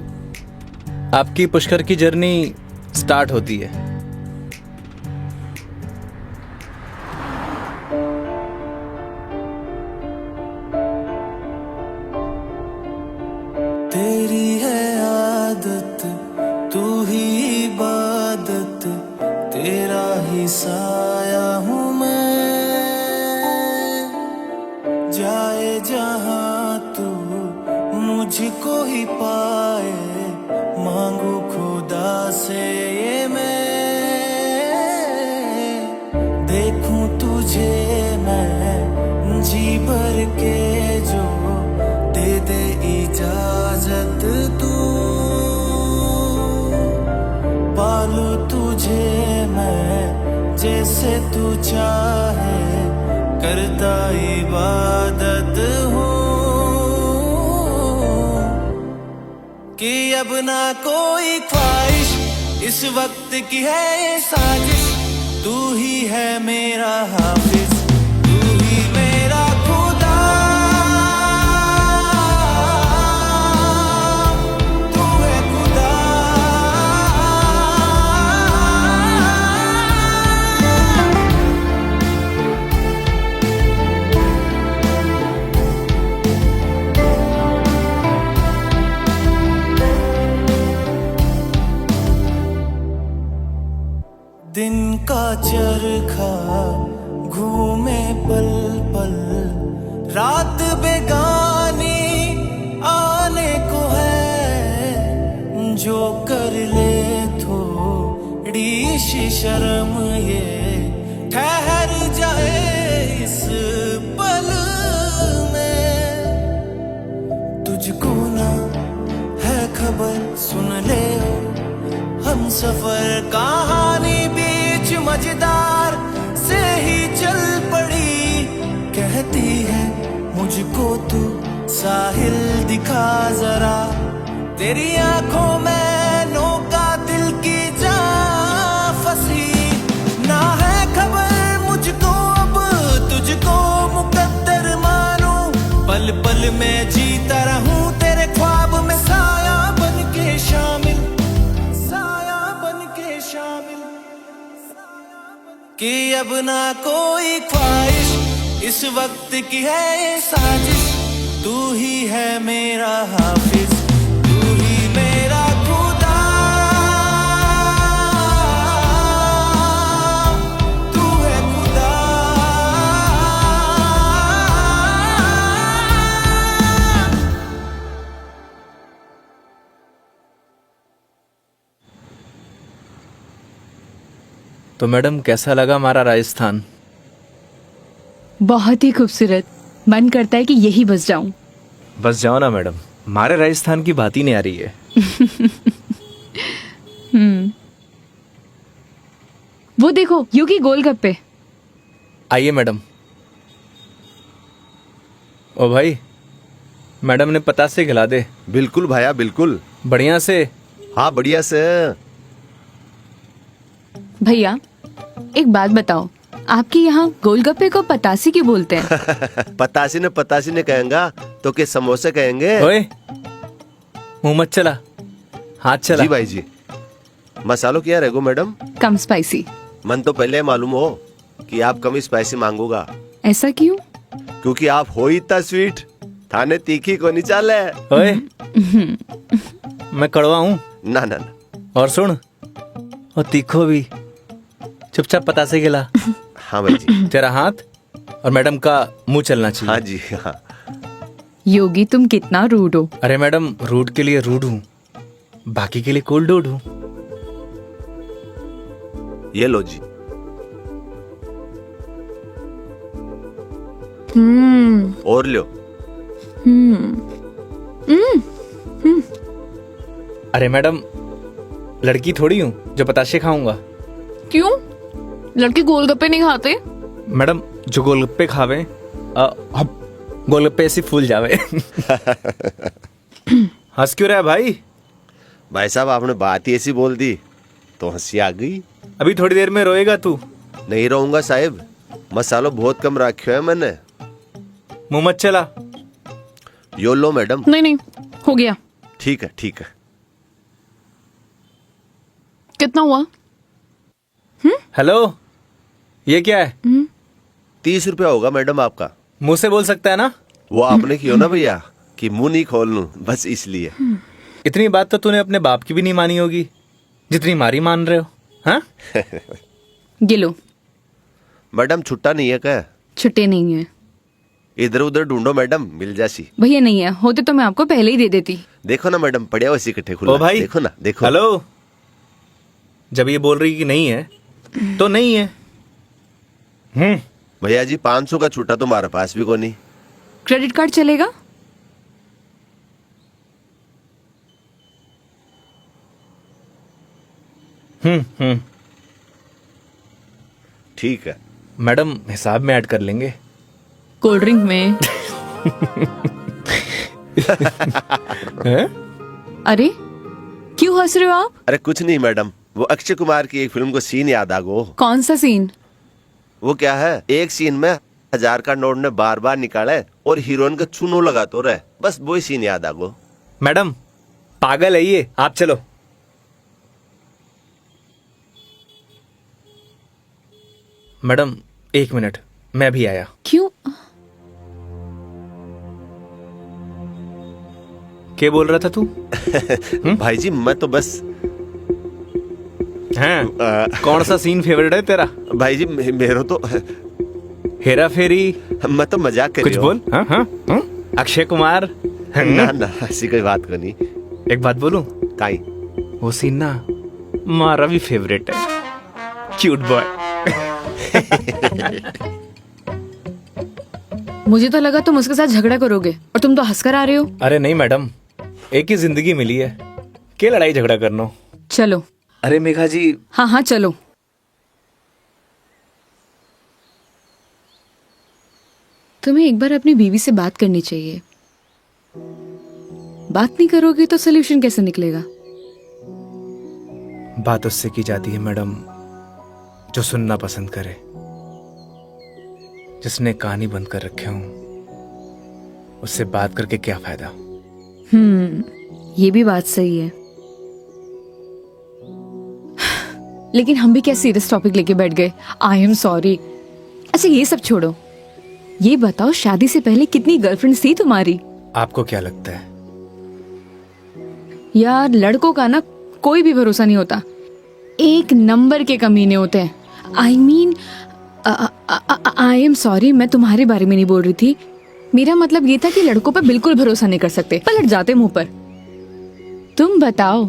आपकी पुष्कर की जर्नी स्टार्ट होती है। तेरी है आदत, तू ही इबादत, तेरा ही साया हूँ मैं। जाए जहाँ तू मुझको ही पाए, मांगू खुदा से ये मैं। देखूं तुझे मैं जी भर के, जो दे दे इजाजत तू। पालू तुझे मैं जैसे तू चाहे, करता इबादत हूँ। कि अब ना कोई ख्वाहिश, इस वक्त की है ये साजिश। तू ही है मेरा हाफिज, तू ही मेरा खुदा। तू है खुदा। दिन का चरखा घूमे पल पल, रात बेगानी आने को है। जो कर ले थोड़ी सी शर्म, ये ठहर जाए इस पल में। तुझको ना है खबर, सुन ले हम सफर कहानी बीच मजेदार से ही चल पड़ी। कहती है मुझको तू साहिल दिखा जरा, तेरी आंखों में नौका दिल की जा फंसी। ना है खबर मुझको अब तुझको मुकद्दर मानूं, पल पल में जीता रहूं तेरे ख्वाब में, साया बन के शामिल, कि अब ना कोई ख्वाहिश, इस वक्त की है ये साजिश। तू ही है मेरा हाफिज, तू ही मेरा खुदा। तू है खुदा। तो मैडम कैसा लगा हमारा राजस्थान? बहुत ही खूबसूरत। मन करता है कि यही बस जाऊं। बस जाओ ना मैडम, हमारे राजस्थान की बात ही नहीं आ रही है। वो देखो योगी गोलगप्पे। आइए मैडम। ओ भाई, मैडम ने पता से खिला दे। बिल्कुल भाया बिल्कुल। बढ़िया से। हाँ बढ़िया से। भैया एक बात बताओ, आपके यहाँ गोलगप्पे को पतासी क्यों बोलते हैं? पतासी ने कहेंगा तो के समोसे कहेंगे। ओए, मुंह मत चला, हाथ चला। जी भाई जी। मसालों क्या रहेगो मैडम? कम स्पाइसी। मन तो पहले मालूम हो कि आप कम स्पाइसी मांगोगा। ऐसा क्यों? क्योंकि आप हो ही इतना स्वीट, थाने तीखी को नहीं चाले। ओए, मैं कड़वा हूँ? ना ना ना। और सुन, और तीखो भी। चुपचाप पता से खिला। हाँ भाई जी। तेरा हाथ और मैडम का मुंह चलना चाहिए। हाँ जी हाँ। योगी तुम कितना रूड हो। अरे मैडम, रूड के लिए रूड हूँ, बाकी के लिए कोल्ड डूड हूँ। ये लो जी। और लो। अरे मैडम, लड़की थोड़ी हूँ जो बताशे खाऊंगा। क्यों? लड़के गोलगप्पे नहीं खाते? मैडम जो गोलगप्पे खावे अब गोलगप्पे ऐसे फूल जावे। हंस क्यों रहा है भाई? भाई साहब आपने बात ही ऐसी बोल दी तो हंसी आ गई। अभी थोड़ी देर में रोएगा तू। नहीं रहूंगा साहब, मसालो बहुत कम रखे है मैंने। मुंह मत चला। यो लो मैडम। नहीं नहीं, हो गया। ठीक है ठीक है। कितना हुआ? हेलो, ये क्या है? 30 रुपया होगा मैडम आपका। मुंह से बोल सकता है ना? वो आपने किया ना भैया कि मुंह नहीं खोल लूं, बस इसलिए। इतनी बात तो तूने अपने बाप की भी नहीं मानी होगी जितनी मारी मान रहे हो। हाँ? गिलो। मैडम छुट्टा नहीं है क्या? छुट्टे नहीं है इधर उधर ढूंढो मैडम, मिल जासी। भैया, नहीं है। होते तो मैं आपको पहले ही दे देती। देखो ना मैडम, पड़िया वैसे इकट्ठे खुला। ओ भाई, देखो ना, देखो। हेलो, जब ये बोल रही कि नहीं है तो नहीं है। भैया जी 500 का छुट्टा तो हमारे पास भी को नहीं। क्रेडिट कार्ड चलेगा? ठीक है मैडम, हिसाब में ऐड कर लेंगे। कोल्ड ड्रिंक में। हैं? अरे क्यों हंस रहे हो आप? अरे कुछ नहीं मैडम, वो अक्षय कुमार की एक फिल्म को सीन याद आ गो। कौन सा सीन? वो क्या है, एक सीन में 1000 का नोट ने बार बार निकाले और हीरोइन का चूनो लगा तो रहे, बस वो ही सीन याद आ गो। मैडम पागल है ये, आप चलो। मैडम 1 मिनट, मैं भी आया। क्यों? क्या बोल रहा था तू? भाई जी मैं तो बस हैं? कौन सा सीन फेवरेट है तेरा? भाई जी मेरा तो हेरा फेरी? मैं तो मजाक कर कुछ बोल। हाँ हाँ हाँ? अक्षय कुमार? ना ना ऐसी कोई बात करनी। एक बात बोलूं? काई? वो सीन ना हमारा भी फेवरेट है। Cute boy. मुझे तो लगा तुम उसके साथ झगड़ा करोगे और तुम तो हंसकर आ रहे हो। अरे नहीं मैडम, एक ही जिंदगी मिली है, क्या लड़ाई झगड़ा करना। चलो। अरे मेघा जी। हाँ हाँ चलो। तुम्हें एक बार अपनी बीवी से बात करनी चाहिए। बात नहीं करोगे तो सोल्यूशन कैसे निकलेगा? बात उससे की जाती है मैडम जो सुनना पसंद करे, जिसने कहानी बंद कर रखे हूं। उससे बात करके क्या फायदा? ये भी बात सही है। लेकिन हम भी क्या सीरियस टॉपिक लेके बैठ गए। आई एम सॉरी। अच्छा ये सब छोड़ो, ये बताओ शादी से पहले कितनी गर्लफ्रेंड थी तुम्हारी? आपको क्या लगता है? यार लड़कों का ना कोई भी भरोसा नहीं होता, एक नंबर के कमीने होते हैं। I mean I am sorry, मैं तुम्हारे बारे में नहीं बोल रही थी। मेरा मतलब ये था कि लड़कों पर बिल्कुल भरोसा नहीं कर सकते, पलट जाते मुंह पर। तुम बताओ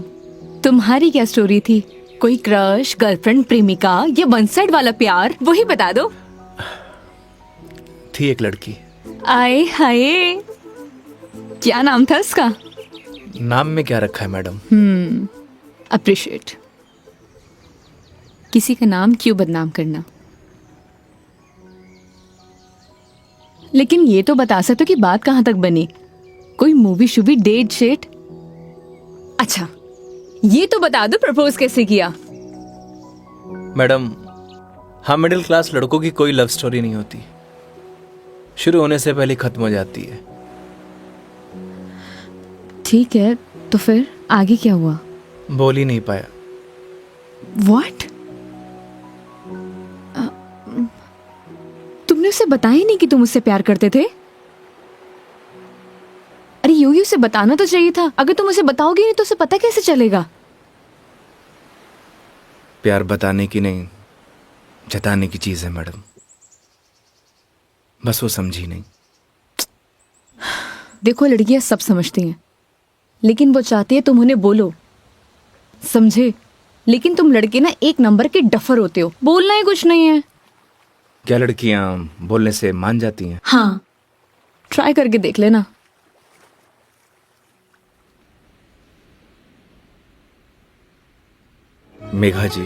तुम्हारी क्या स्टोरी थी? कोई क्रश, गर्लफ्रेंड, प्रेमिका या वन साइड वाला प्यार, वही बता दो। थी एक लड़की। आए हाय, क्या नाम था उसका? नाम में क्या रखा है मैडम? अप्रिशिएट। किसी का नाम क्यों बदनाम करना। लेकिन ये तो बता सकते हो कि बात कहां तक बनी? कोई मूवी शूवी, डेट शेट? अच्छा ये तो बता दो प्रपोज कैसे किया? मैडम हम मिडिल क्लास लड़कों की कोई लव स्टोरी नहीं होती, शुरू होने से पहले खत्म हो जाती है। ठीक है, तो फिर आगे क्या हुआ? बोल ही नहीं पाया। What? तुमने उसे बताया ही नहीं कि तुम उससे प्यार करते थे? अरे यूं उसे बताना तो चाहिए था। अगर तुम उसे बताओगे नहीं तो उसे पता कैसे चलेगा? प्यार बताने की नहीं, जताने की चीज है मैडम, बस वो समझी नहीं। देखो लड़कियां सब समझती हैं, लेकिन वो चाहती है तुम उन्हें बोलो, समझे? लेकिन तुम लड़के ना एक नंबर के डफर होते हो, बोलना ही कुछ नहीं है। क्या लड़कियां बोलने से मान जाती हैं? हाँ, ट्राई करके देख लेना। मेघा जी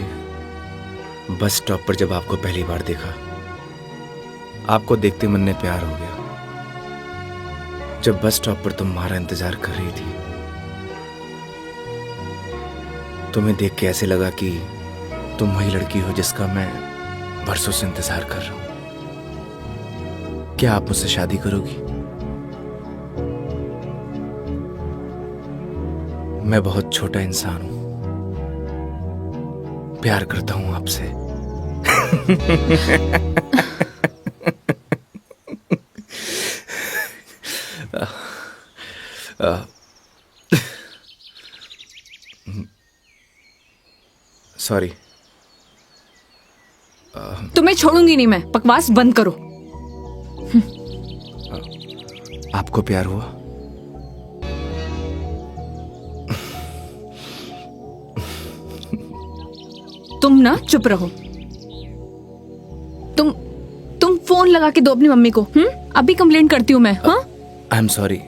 बस स्टॉप पर जब आपको पहली बार देखा, आपको देखते मन में प्यार हो गया। जब बस स्टॉप पर तुम हमारा इंतजार कर रही थी, तुम्हें देख के ऐसे लगा कि तुम वही लड़की हो जिसका मैं बरसों से इंतजार कर रहा हूं। क्या आप मुझसे शादी करोगी? मैं बहुत छोटा इंसान हूं, प्यार करता हूं आपसे। सॉरी। तुम्हें छोड़ूंगी नहीं मैं, बकवास बंद करो। आपको प्यार हुआ? तुम ना चुप रहो। तुम फोन लगा के दो अपनी मम्मी को। अभी कंप्लेंट करती हूँ मैं। हाँ, आई एम सॉरी।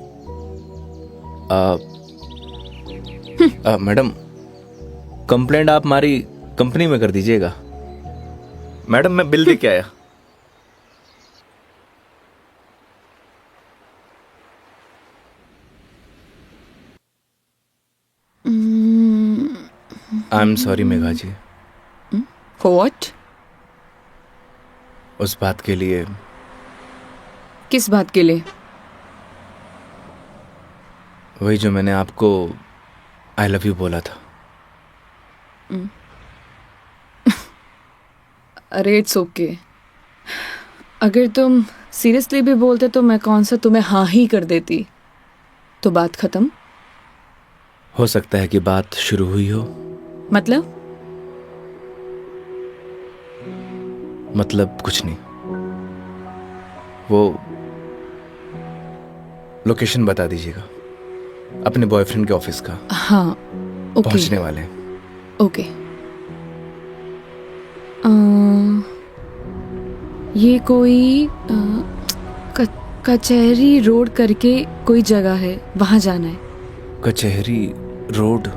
मैडम, कंप्लेंट आप हमारी कंपनी में कर दीजिएगा। मैडम, मैं बिल दे के आया। I am sorry Megha ji, what? उस बात के लिए। किस बात के लिए? वही जो मैंने आपको आई लव यू बोला था। अरे इट्स ओके। अगर तुम सीरियसली भी बोलते तो मैं कौन सा तुम्हें हाँ ही कर देती, तो बात खत्म। हो सकता है कि बात शुरू हुई हो। मतलब कुछ नहीं। वो लोकेशन बता दीजिएगा अपने बॉयफ्रेंड के ऑफिस का। हाँ, ओके। पहुंचने वाले हैं। ओके। ये कोई कचहरी रोड करके कोई जगह है, वहां जाना है। कचहरी रोड?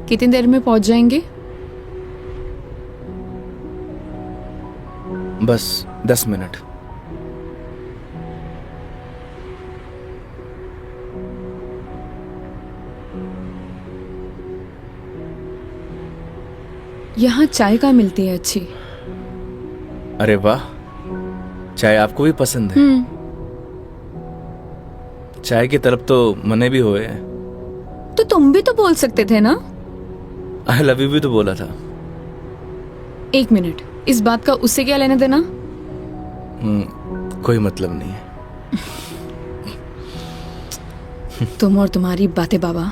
कितनी देर में पहुंच जाएंगे? बस 10 मिनट। यहाँ चाय का मिलती है अच्छी। अरे वाह, चाय आपको भी पसंद है? चाय की तरफ तो मने भी हुए हैं। तो तुम भी तो बोल सकते थे ना। आई लव यू भी तो बोला था। 1 मिनट, इस बात का उससे क्या लेना देना? कोई मतलब नहीं है। तुम और तुम्हारी बातें बाबा।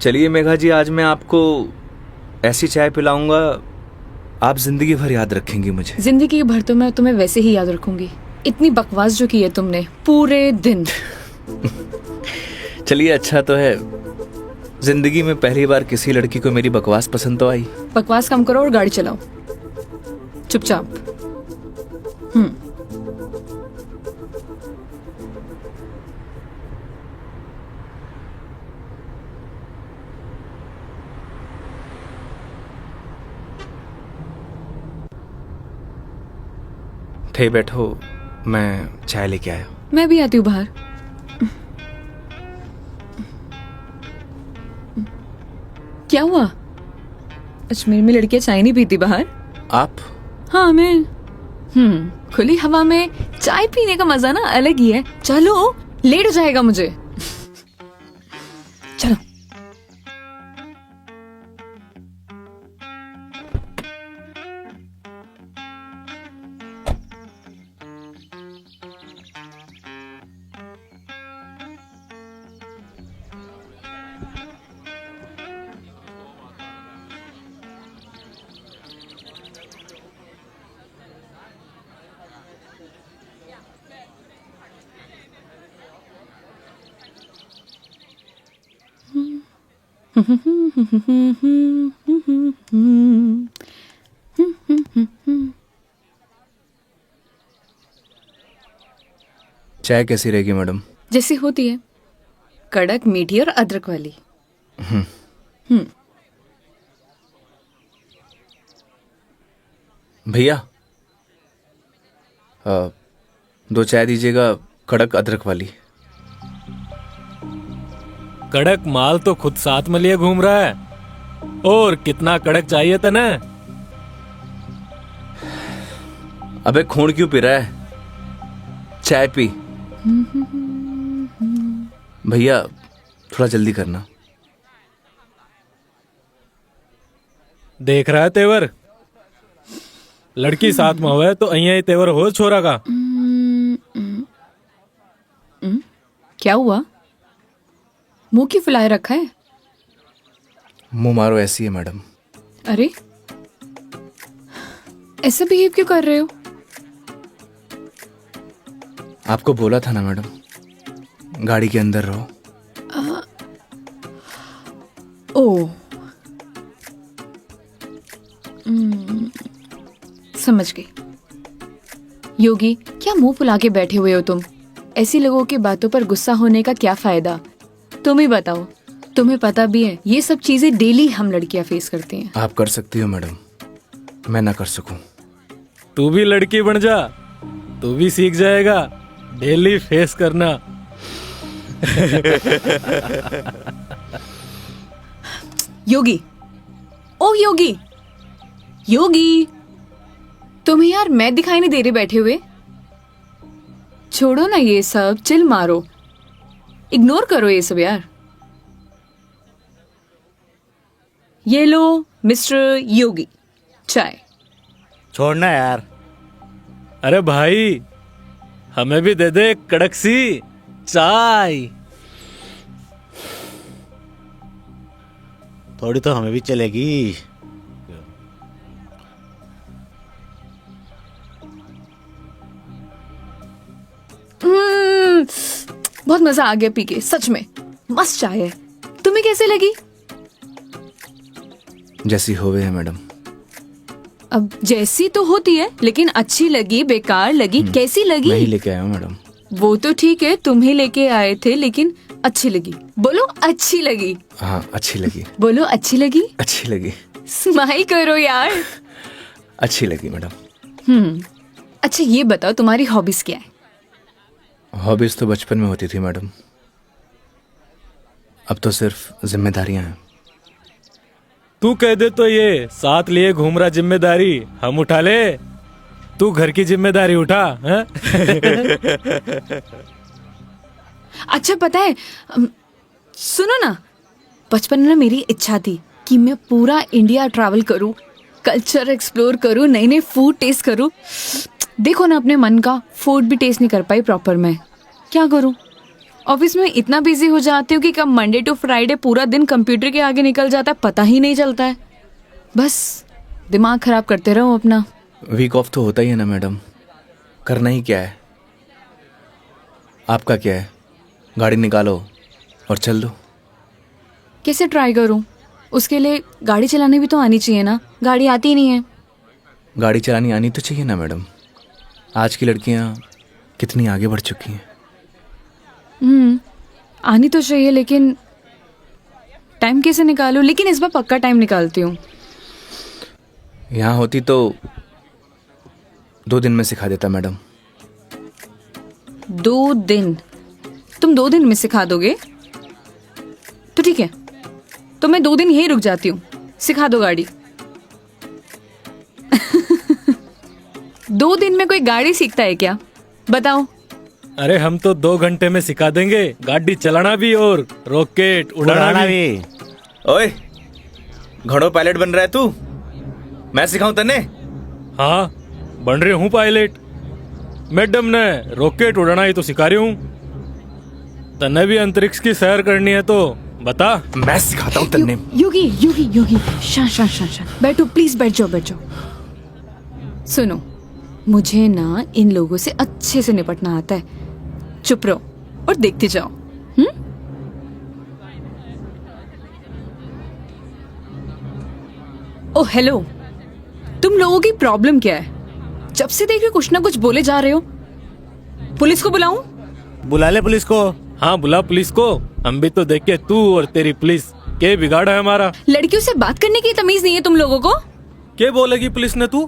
चलिए मेघा जी, आज मैं आपको ऐसी चाय पिलाऊंगा, आप जिंदगी भर याद रखेंगी मुझे। जिंदगी भर तो मैं तुम्हें वैसे ही याद रखूंगी। इतनी बकवास जो की है तुमने पूरे दिन। चलिए, अच्छा तो है, जिंदगी में पहली बार किसी लड़की को मेरी बकवास पसंद तो आई। बकवास कम करो और गाड़ी चलाओ चुपचाप। थे बैठो, मैं चाय लेके आया। मैं भी आती हूँ बाहर। क्या हुआ? अजमेर में लड़कियां चाय नहीं पीती बाहर? आप? हाँ, मैं। खुली हवा में चाय पीने का मजा ना अलग ही है। चलो, लेट हो जाएगा मुझे। चलो। चाय कैसी रहेगी मैडम? जैसी होती है, कड़क, मीठी और अदरक वाली। भैया, 2 चाय दीजिएगा, कड़क अदरक वाली। कड़क माल तो खुद साथ में लिए घूम रहा है, और कितना कड़क चाहिए तने? अबे खून क्यों पी रहा है? चाय पी। भैया थोड़ा जल्दी करना। देख रहा है तेवर? लड़की साथ में होवे तो अहिया ही तेवर हो छोरा का। क्या हुआ? मुंह क्यों फुलाए रखा है? मुंह मारो ऐसी है मैडम। अरे, ऐसे बिहेव क्यों कर रहे हो? आपको बोला था ना मैडम, गाड़ी के अंदर रहो। ओ, समझ गई। योगी, क्या मुंह फुला के बैठे हुए हो तुम? ऐसी लोगों की बातों पर गुस्सा होने का क्या फायदा? तुम ही बताओ। तुम्हें पता भी है ये सब चीजें डेली हम लड़कियां फेस करती हैं। आप कर सकती हो मैडम, मैं ना कर सकूं। तू भी लड़की बन जा, तू भी सीख जाएगा डेली फेस करना। योगी, ओ योगी, योगी, तुम्हें यार मैं दिखाई नहीं दे रही बैठे हुए? छोड़ो ना ये सब, चिल मारो, इग्नोर करो ये सब यार। ये लो मिस्टर योगी, चाय। छोड़ना यार। अरे भाई, हमें भी दे दे कड़क सी चाय। थोड़ी तो हमें भी चलेगी। बहुत मजा आ गया पी के, सच में मस्त चाय है। तुम्हें कैसे लगी? जैसी होवे है मैडम। अब जैसी तो होती है, लेकिन अच्छी लगी, बेकार लगी, कैसी लगी? मैं ही लेके आया हूँ मैडम। वो तो ठीक है, तुम ही लेके आए थे, लेकिन अच्छी लगी। बोलो अच्छी लगी। हाँ अच्छी लगी। बोलो अच्छी लगी। अच्छी लगी। स्माइल करो यार। अच्छी लगी मैडम। अच्छा ये बताओ, तुम्हारी हॉबीज क्या है? हॉबीज तो बचपन में होती थी मैडम, अब तो सिर्फ जिम्मेदारियां हैं। तू कह दे तो ये साथ लिए घूम रहा जिम्मेदारी हम उठा ले। तू घर की जिम्मेदारी उठा है? अच्छा पता है, सुनो ना, बचपन में ना मेरी इच्छा थी कि मैं पूरा इंडिया ट्रैवल करूं, कल्चर एक्सप्लोर करूं, नए नए फूड टेस्ट करूं। देखो ना, अपने मन का फूड भी टेस्ट नहीं कर पाई प्रॉपर। मैं क्या करूं? ऑफिस में इतना बिजी हो जाती हूँ कि कब मंडे टू फ्राइडे पूरा दिन कंप्यूटर के आगे निकल जाता है, पता ही नहीं चलता है। बस दिमाग खराब करते रहो अपना। वीक ऑफ तो होता ही है ना मैडम, करना ही क्या है। आपका क्या है, गाड़ी निकालो और चल दो। कैसे ट्राई करूं? उसके लिए गाड़ी चलानी भी तो आनी चाहिए ना, गाड़ी आती ही नहीं है। गाड़ी चलानी आनी तो चाहिए ना मैडम, आज की लड़कियां कितनी आगे बढ़ चुकी हैं। आनी तो चाहिए, लेकिन टाइम कैसे निकालूं? लेकिन इस बार पक्का टाइम निकालती हूँ। यहाँ होती तो 2 दिन में सिखा देता मैडम। 2 दिन? तुम 2 दिन में सिखा दोगे? तो ठीक है, तो मैं 2 दिन यहीं रुक जाती हूँ, सिखा दो गाड़ी। 2 दिन में कोई गाड़ी सीखता है क्या? बताओ। अरे हम तो 2 घंटे में सिखा देंगे, गाड़ी चलाना भी और रॉकेट उड़ाना भी। ओए, घोड़ो पायलट बन रहा है तू? मैं सिखाऊं तन्ने? हाँ बन रही हूँ पायलट। मैडम ने रॉकेट उड़ाना ही तो सिखा रही हूँ। तन्ने भी अंतरिक्ष की सैर करनी है तो बता। मैं सिखाता हूँ तन्ने। योगी योगी योगी, शांत। बैठो प्लीज, बैठ जाओ। सुनो, मुझे ना इन लोगों से अच्छे से निपटना आता है। चुप रहो और देखते जाओ। ओ हेलो, तुम लोगों की प्रॉब्लम क्या है? जब से देख रहे कुछ ना कुछ बोले जा रहे हो। पुलिस को बुलाऊं? बुला ले पुलिस को। हाँ बुला पुलिस को, हम भी तो देखे तू और तेरी पुलिस के बिगाड़ा है हमारा। लड़कियों से बात करने की तमीज नहीं है तुम लोगों को? के बोलेगी पुलिस ने तू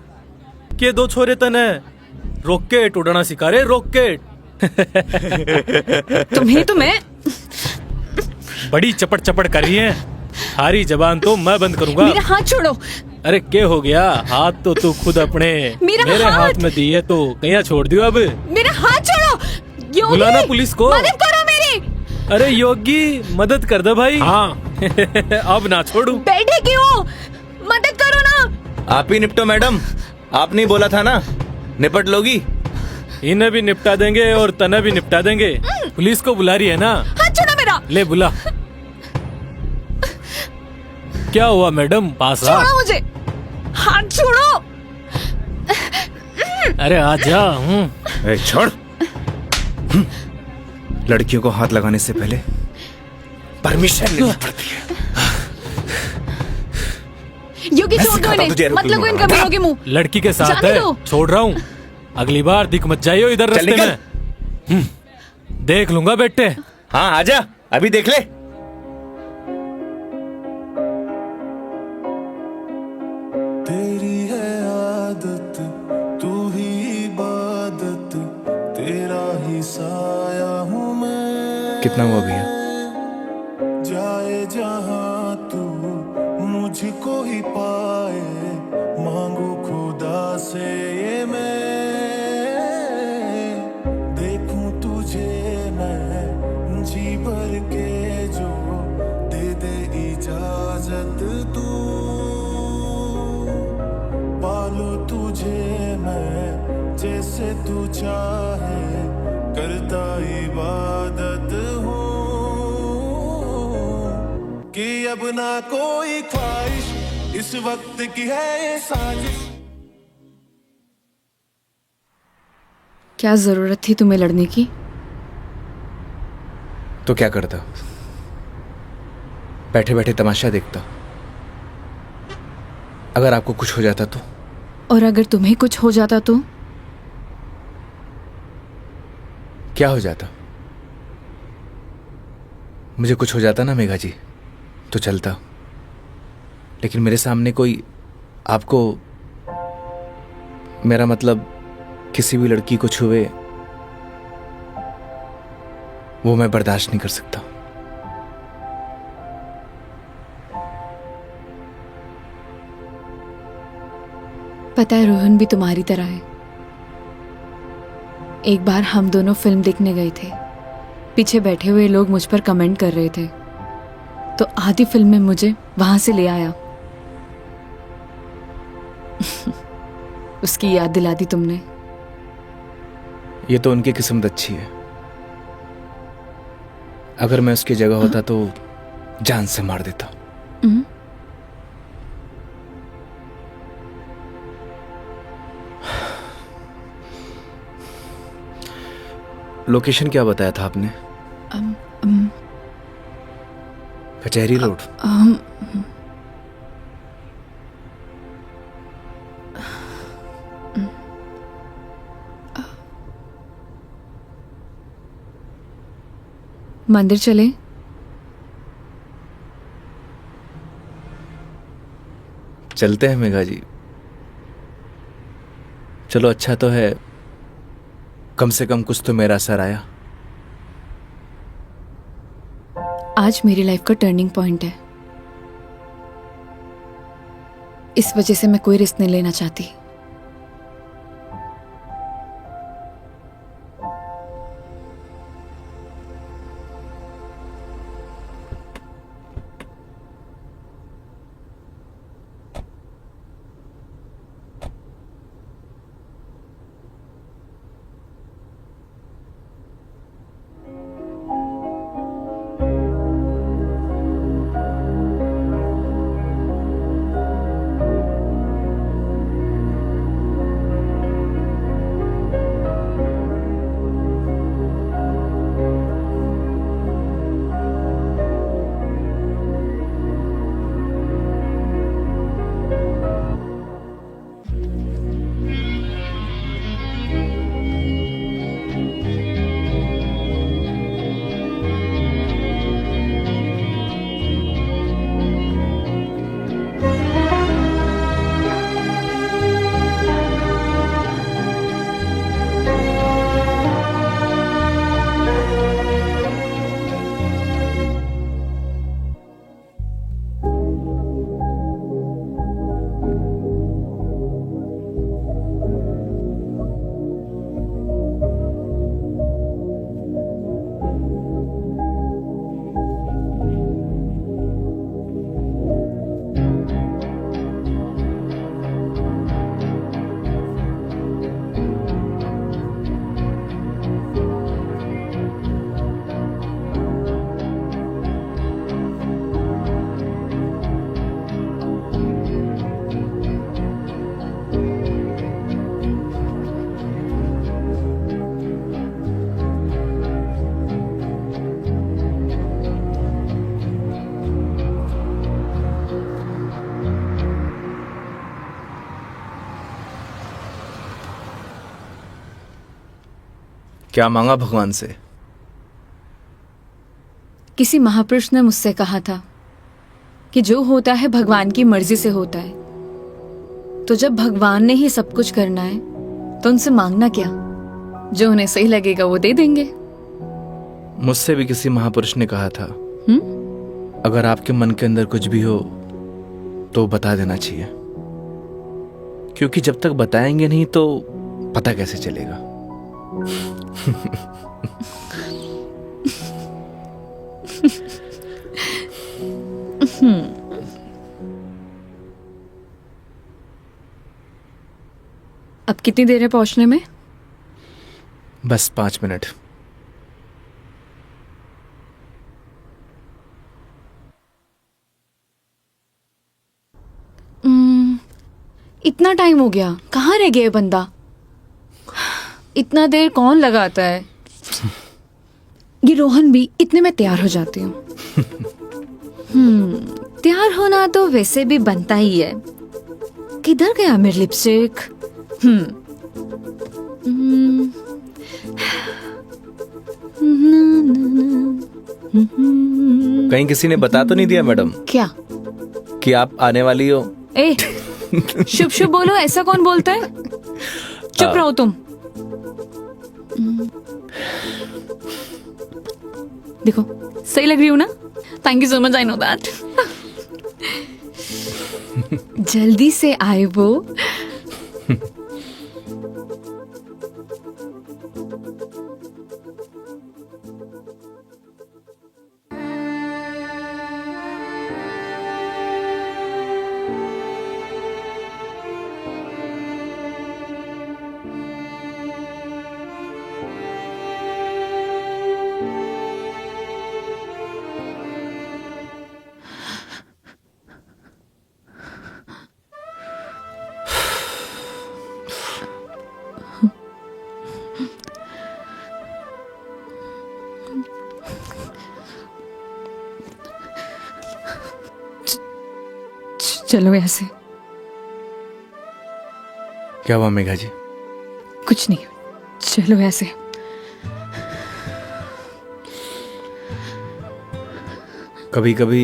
के दो छोरे तने रॉकेट उड़ाना सिखा रहे, रॉकेट। तुम्हें तो मैं बड़ी चपड़ चपड़ कर रही है, हारी जबान तो मैं बंद करूंगा। मेरा हाथ छोड़ो। अरे क्या हो गया, हाथ तो तू खुद अपने मेरे हाथ में दी है तो कहीं छोड़ दियो अब। मेरा हाथ छोड़ो। योगी, बुलाना पुलिस को। मदद करो मेरी। अरे योगी मदद कर दे भाई। हाँ अब ना छोड़ू। बैठे क्यों? मदद करो ना। आप ही निपटो मैडम, आपने बोला था ना निपट लोगी। इन्हें भी निपटा देंगे और तने भी निपटा देंगे। पुलिस को बुला रही है ना? हाथ छोड़ो मेरा। ले बुला। क्या हुआ मैडम, पास आ। छोड़ो मुझे, हाथ छोड़ो। अरे आजा। ए, छोड़। लड़कियों को हाथ लगाने से पहले परमिशन लेनी पड़ती है। योगी छोड़ दो इन्हें, मत लगो इन कमीनों के मुंह। लड़की के साथ जाने है, दो। छोड़ रहा हूँ। अगली बार दिख मत जाइयो इधर चल रास्ते निकल। में। देख लूंगा बेटे। हाँ आजा, अभी देख ले। तेरी है आदत, तू ही इबादत, तेरा ही साया हूँ मैं। कितना हुआ भैया? जाए जहाँ तू मुझको ही पाए, मांगू खुदा से ये मैं, देखूं तुझे मैं जी भर के जो दे दे इजाजत तू, पालू तुझे मैं जैसे तू चाहे, करता इबादत हूँ कि अब ना कोई ख्वाहिश, इस वक्त की है ये साजिश। क्या जरूरत थी तुम्हें लड़ने की? तो क्या करता? बैठे बैठे तमाशा देखता। अगर आपको कुछ हो जाता तो? और अगर तुम्हें कुछ हो जाता तो? क्या हो जाता? मुझे कुछ हो जाता ना मेघा जी तो चलता, लेकिन मेरे सामने कोई आपको, मेरा मतलब किसी भी लड़की को छुए, वो मैं बर्दाश्त नहीं कर सकता। पता है रोहन भी तुम्हारी तरह है। एक बार हम दोनों फिल्म देखने गए थे, पीछे बैठे हुए लोग मुझ पर कमेंट कर रहे थे, तो आधी फिल्म में मुझे वहां से ले आया। उसकी याद दिला दी तुमने। ये तो उनकी किस्मत अच्छी है। अगर मैं उसकी जगह होता तो जान से मार देता। लोकेशन क्या बताया था आपने? कचहरी रोड। मंदिर चले? चलते हैं मेघा जी। चलो अच्छा तो है, कम से कम कुछ तो मेरा असर आया। आज मेरी लाइफ का टर्निंग पॉइंट है। इस वजह से मैं कोई रिस्क नहीं लेना चाहती। क्या मांगा भगवान से? किसी महापुरुष ने मुझसे कहा था कि जो होता है भगवान की मर्जी से होता है, तो जब भगवान ने ही सब कुछ करना है तो उनसे मांगना क्या, जो उन्हें सही लगेगा वो दे देंगे। मुझसे भी किसी महापुरुष ने कहा था, अगर आपके मन के अंदर कुछ भी हो तो बता देना चाहिए, क्योंकि जब तक बताएंगे नहीं तो पता कैसे चलेगा। अब कितनी देर है पहुंचने में? बस 5 मिनट। इतना टाइम हो गया, कहाँ रह गया ये बंदा? इतना देर कौन लगाता है? ये रोहन भी, इतने में तैयार हो जाती हूँ। तैयार होना तो वैसे भी बनता ही है। किधर गया मेरी लिपस्टिक? कहीं किसी ने बता तो नहीं दिया मैडम क्या? कि आप आने वाली हो? ए, शुभ शुभ बोलो, ऐसा कौन बोलता है? चुप रहो तुम। देखो सही लग रही हूँ ना? Thank you so much, I know that. जल्दी से आए वो। चलो ऐसे। क्या हुआ मेघा जी? कुछ नहीं, चलो ऐसे। कभी कभी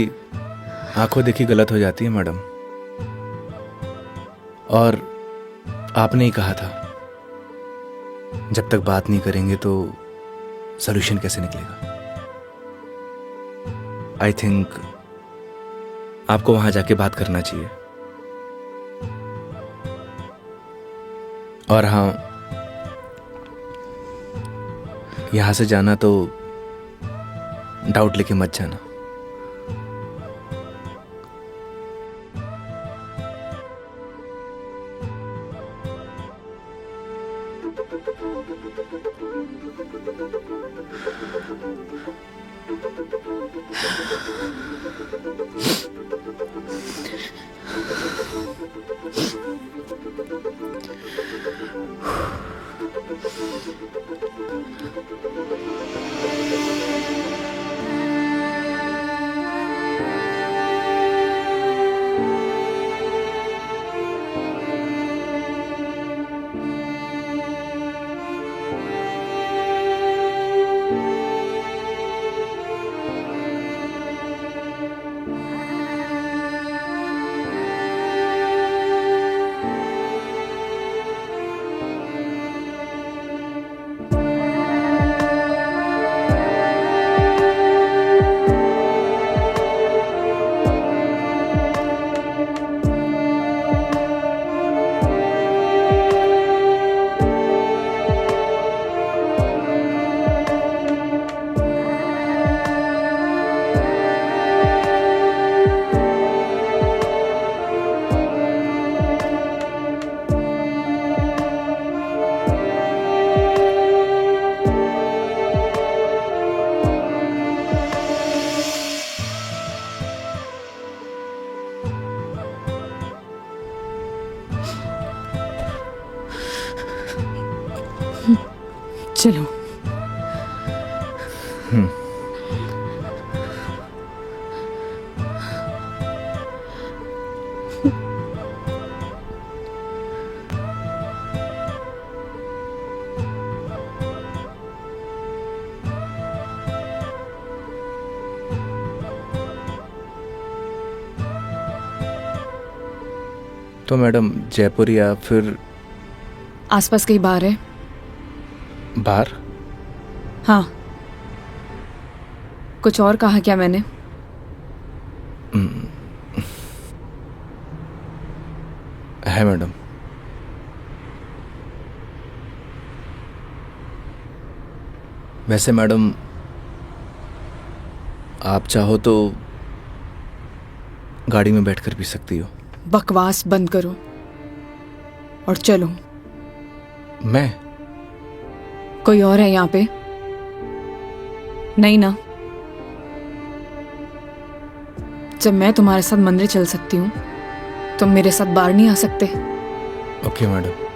आंखों देखी गलत हो जाती है मैडम, और आपने ही कहा था जब तक बात नहीं करेंगे तो सॉल्यूशन कैसे निकलेगा। आई थिंक आपको वहां जाके बात करना चाहिए। और हाँ, यहां से जाना तो डाउट लेके मत जाना। चलो। तो मैडम जयपुर या फिर आसपास कहीं बार है? बाहर? हाँ। कुछ और कहा क्या मैंने? है मैडम। वैसे मैडम आप चाहो तो गाड़ी में बैठकर पी सकती हो। बकवास बंद करो और चलो। मैं? कोई और है यहाँ पे? नहीं ना? जब मैं तुम्हारे साथ मंदिर चल सकती हूँ, तुम मेरे साथ बाहर नहीं आ सकते? Okay madam.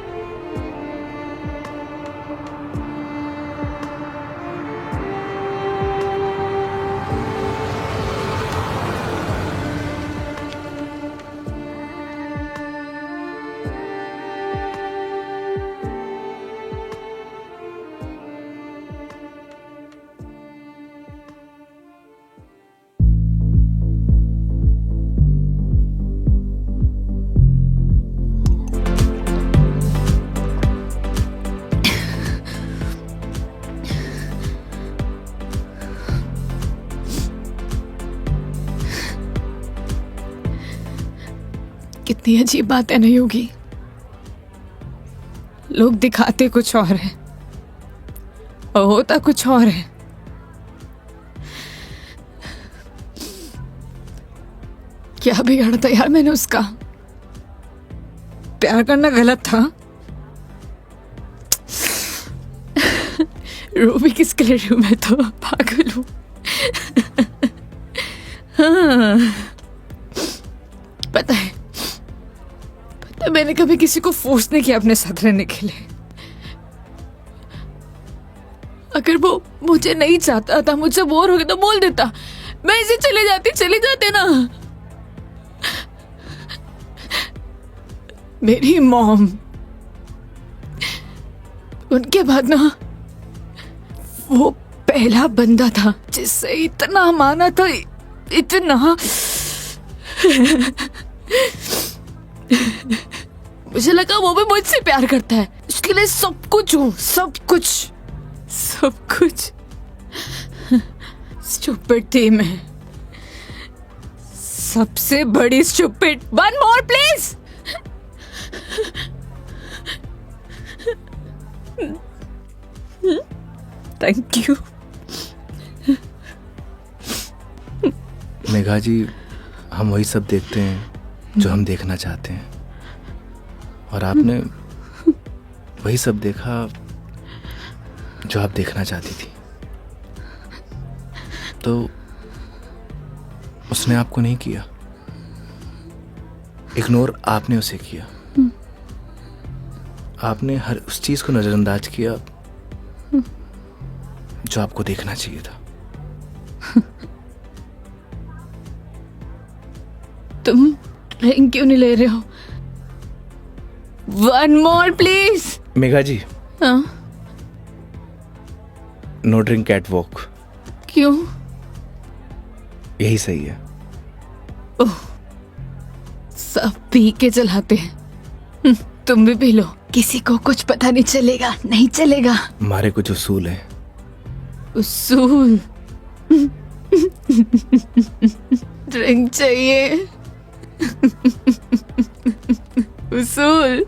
कितनी अजीब बातें नहीं होगी। लोग दिखाते कुछ और है और होता कुछ और है। क्या बिगाड़ा था यार मैंने उसका? प्यार करना गलत था? रो भी किसके लिए रही हूं मैं तो पागल हूं। हाँ, पता है मैंने कभी किसी को फोर्स नहीं किया अपने साथ रहने के लिए। अगर वो मुझे नहीं चाहता था, मुझसे बोर हो गया तो बोल देता, मैं इसे चले जाते ना। मेरी मॉम, उनके बाद ना वो पहला बंदा था जिससे इतना माना था, इतना। मुझे लगा वो भी मुझसे प्यार करता है, उसके लिए सब कुछ हूँ, सब कुछ। स्टूपिड थी मैं, सबसे बड़ी stupid. One more please. Thank you. Megha ji, हम वही सब देखते हैं जो हम देखना चाहते हैं, और आपने वही सब देखा जो आप देखना चाहती थी। तो उसने आपको नहीं किया, इग्नोर आपने उसे किया। आपने हर उस चीज को नजरअंदाज किया जो आपको देखना चाहिए था। तुम ड्रिंक क्यों नहीं ले रहे हो? One more please. Megha ji, हाँ? No drink catwalk. क्यों? यही सही है। ओह, सब पी के चलाते हैं। तुम भी पी लो, किसी को कुछ पता नहीं चलेगा। नहीं चलेगा। हमारे कुछ उसूल हैं। उसूल? ड्रिंक चाहिए। उसूल?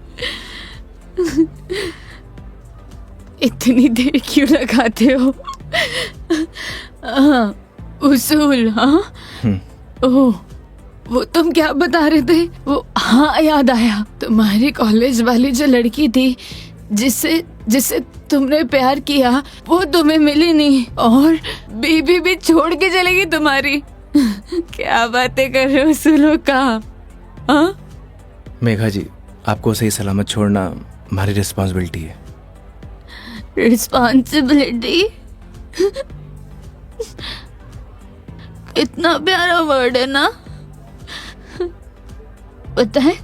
इतनी देर क्यों लगाते हो? हाँ, उसूल। हाँ, ओह, वो तुम क्या बता रहे थे? वो, हाँ याद आया, तुम्हारी कॉलेज वाली जो लड़की थी जिससे तुमने प्यार किया, वो तुम्हें मिली नहीं और बीबी भी छोड़ के चलेगी तुम्हारी। क्या बातें कर रहे हो उसूलों का? हाँ? मेघा जी, आपको सही सलामत छोड़ना हमारी रिस्पॉन्सिबिलिटी है। रिस्पॉन्सिबिलिटी? इतना प्यारा वर्ड है ना। पता है,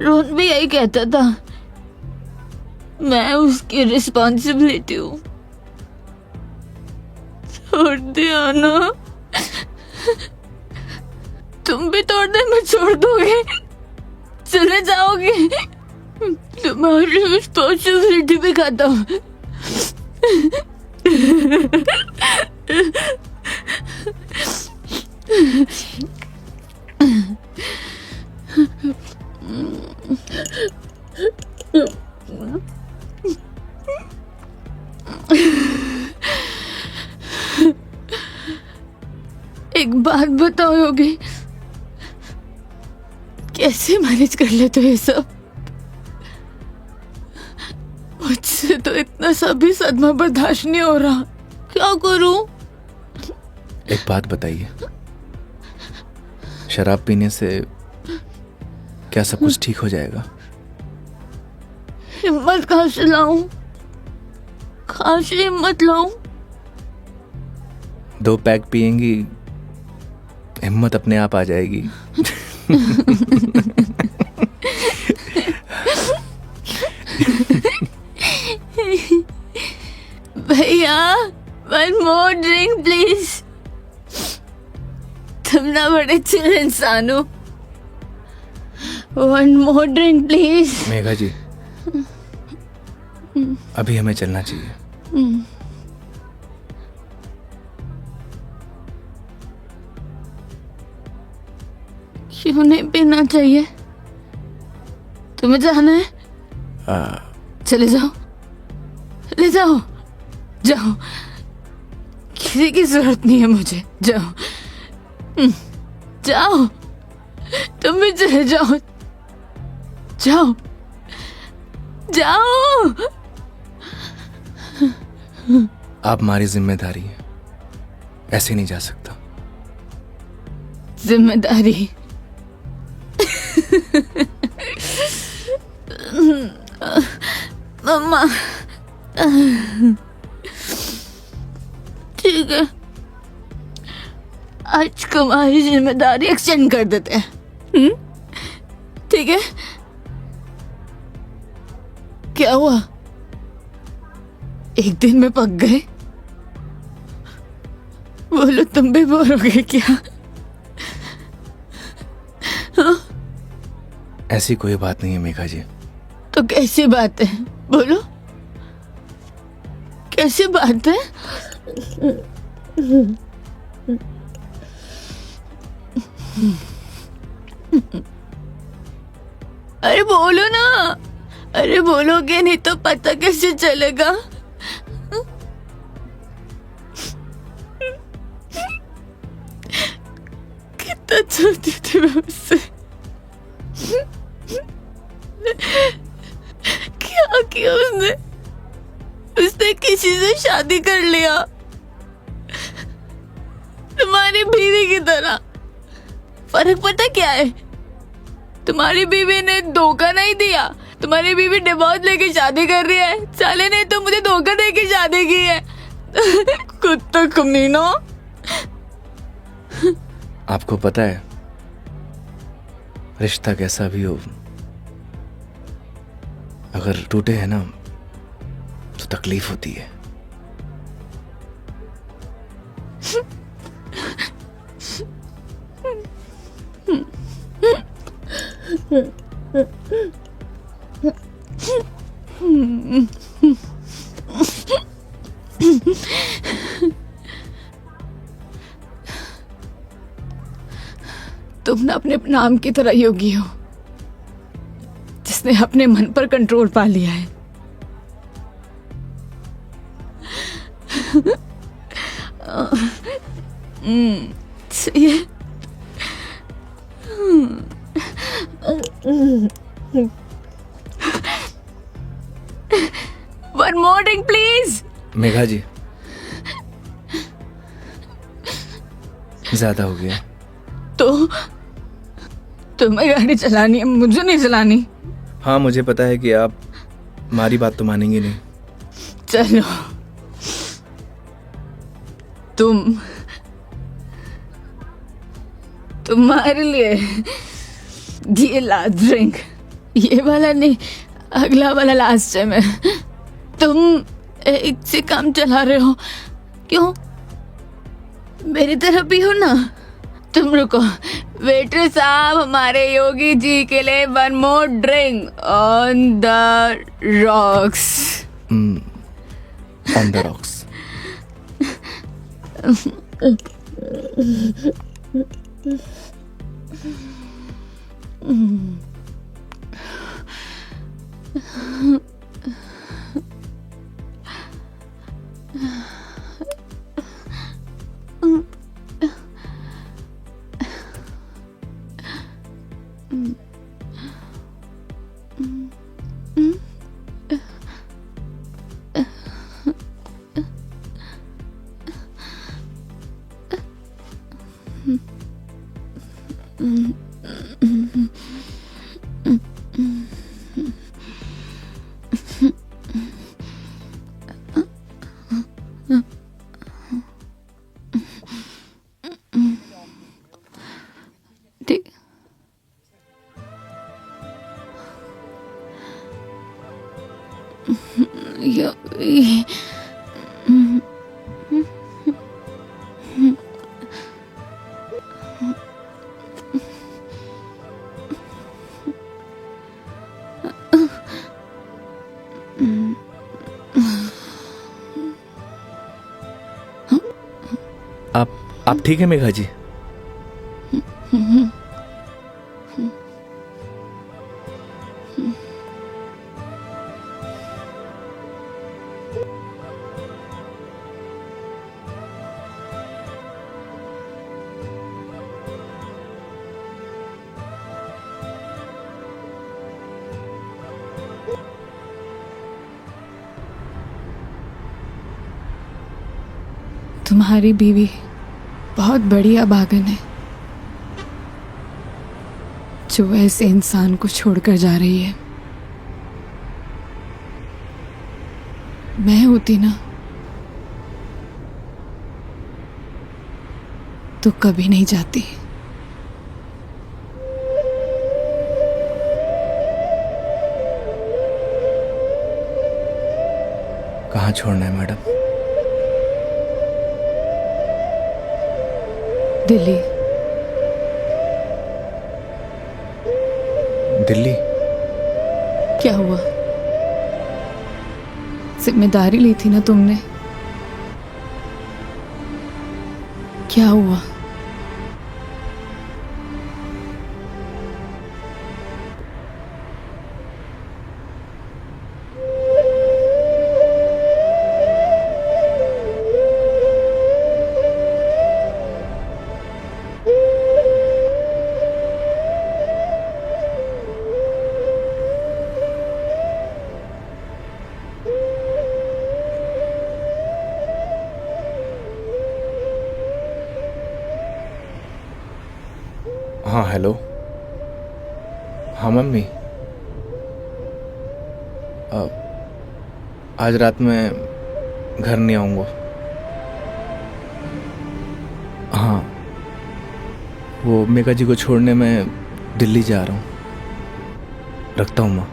रोहन भी यही कहता था, मैं उसकी रिस्पॉन्सिबिलिटी हूँ। छोड़ दिया ना? तुम भी थोड़ी देर में छोड़ दोगे? चले जाओगे? तुम्हारी रिस्पॉन्सिबिलिटी भी खाता हूँ। एक बात बताओ योगी, कैसे मैनेज कर लेते हो ये सब? मुझसे तो इतना सा भी सदमा बर्दाश्त नहीं हो रहा, क्या करूं? एक बात बताइए, शराब पीने से क्या सब कुछ ठीक हो जाएगा? हिम्मत कहाँ से लाऊं? कहाँ से हिम्मत लाऊं? 2 पैक पिएंगी, हिम्मत अपने आप आ जाएगी। भैया, 1 more drink प्लीज। तुम ना बड़े चिल इंसान हो। 1 more drink प्लीज। मेघा जी, अभी हमें चलना चाहिए। क्यों नहीं पीना चाहिए? तुम्हें जाना है? चले जाओ, ले जाओ, जाओ, किसी की जरूरत नहीं है मुझे। जाओ, जाओ, तुम भी चले जाओ, जाओ, जाओ। आप हमारी जिम्मेदारी है, ऐसे नहीं जा सकता। जिम्मेदारी? मम्मा, ठीक है, आज तुम्हारी जिम्मेदारी एक्सटेंड कर देते हैं। ठीक है? क्या हुआ? एक दिन में पक गए? बोलो, तुम भी बोर हो गए क्या? ऐसी कोई बात नहीं है मेघा जी। तो कैसी बात है? बोलो, कैसी बात है? अरे बोलो ना, अरे बोलोगे नहीं तो पता कैसे चलेगा? कितना चलती थी मैं उससे, क्या किया उसने? उसने किसी से शादी कर लिया, तुम्हारी बीवी की तरह। फर्क पता क्या है? तुम्हारी बीवी ने धोखा नहीं दिया, तुम्हारी बीवी डिवोर्स लेके शादी कर रही है। साले ने तो मुझे धोखा देके शादी की है। कुत्ता कमीना। आपको पता है, रिश्ता कैसा भी हो, अगर टूटे है ना तो तकलीफ होती है। तुम ना अपने नाम की तरह योगी हो, जिसने अपने मन पर कंट्रोल पा लिया है। सही है। One more drink, please. Megha जी, ज्यादा हो गया। तो तुम्हें गाड़ी चलानी है, मुझे नहीं चलानी। हाँ, मुझे पता है कि आप हमारी बात तो मानेंगे नहीं। चलो, तुम्हारे लिए ये लास्ट ड्रिंक, ये वाला नहीं, अगला वाला लास्ट टाइम है। तुम एक से काम चला रहे हो, क्यों? मेरी तरह भी हो ना, तुम रुको। वेटर साहब, हमारे योगी जी के लिए 1 more drink on the rocks. On the rocks. ठीक। आप ठीक है मेघा जी? तुम्हारी बीवी बहुत बड़ी अभागन है जो ऐसे इंसान को छोड़कर जा रही है। मैं होती ना तो कभी नहीं जाती। कहाँ छोड़ना है मैडम? दिल्ली। दिल्ली? क्या हुआ? जिम्मेदारी ली थी ना तुमने। क्या हुआ? हाँ हेलो। हाँ मम्मी, आज रात में घर नहीं आऊँगा। हाँ, वो मेघा जी को छोड़ने मैं दिल्ली जा रहा हूँ। रखता हूँ माँ।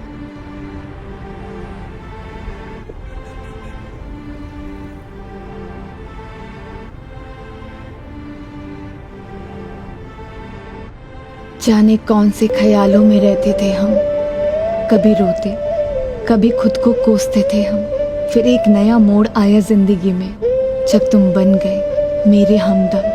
जाने कौन से ख्यालों में रहते थे हम। कभी रोते, कभी खुद को कोसते थे हम। फिर एक नया मोड़ आया जिंदगी में जब तुम बन गए मेरे हमदम।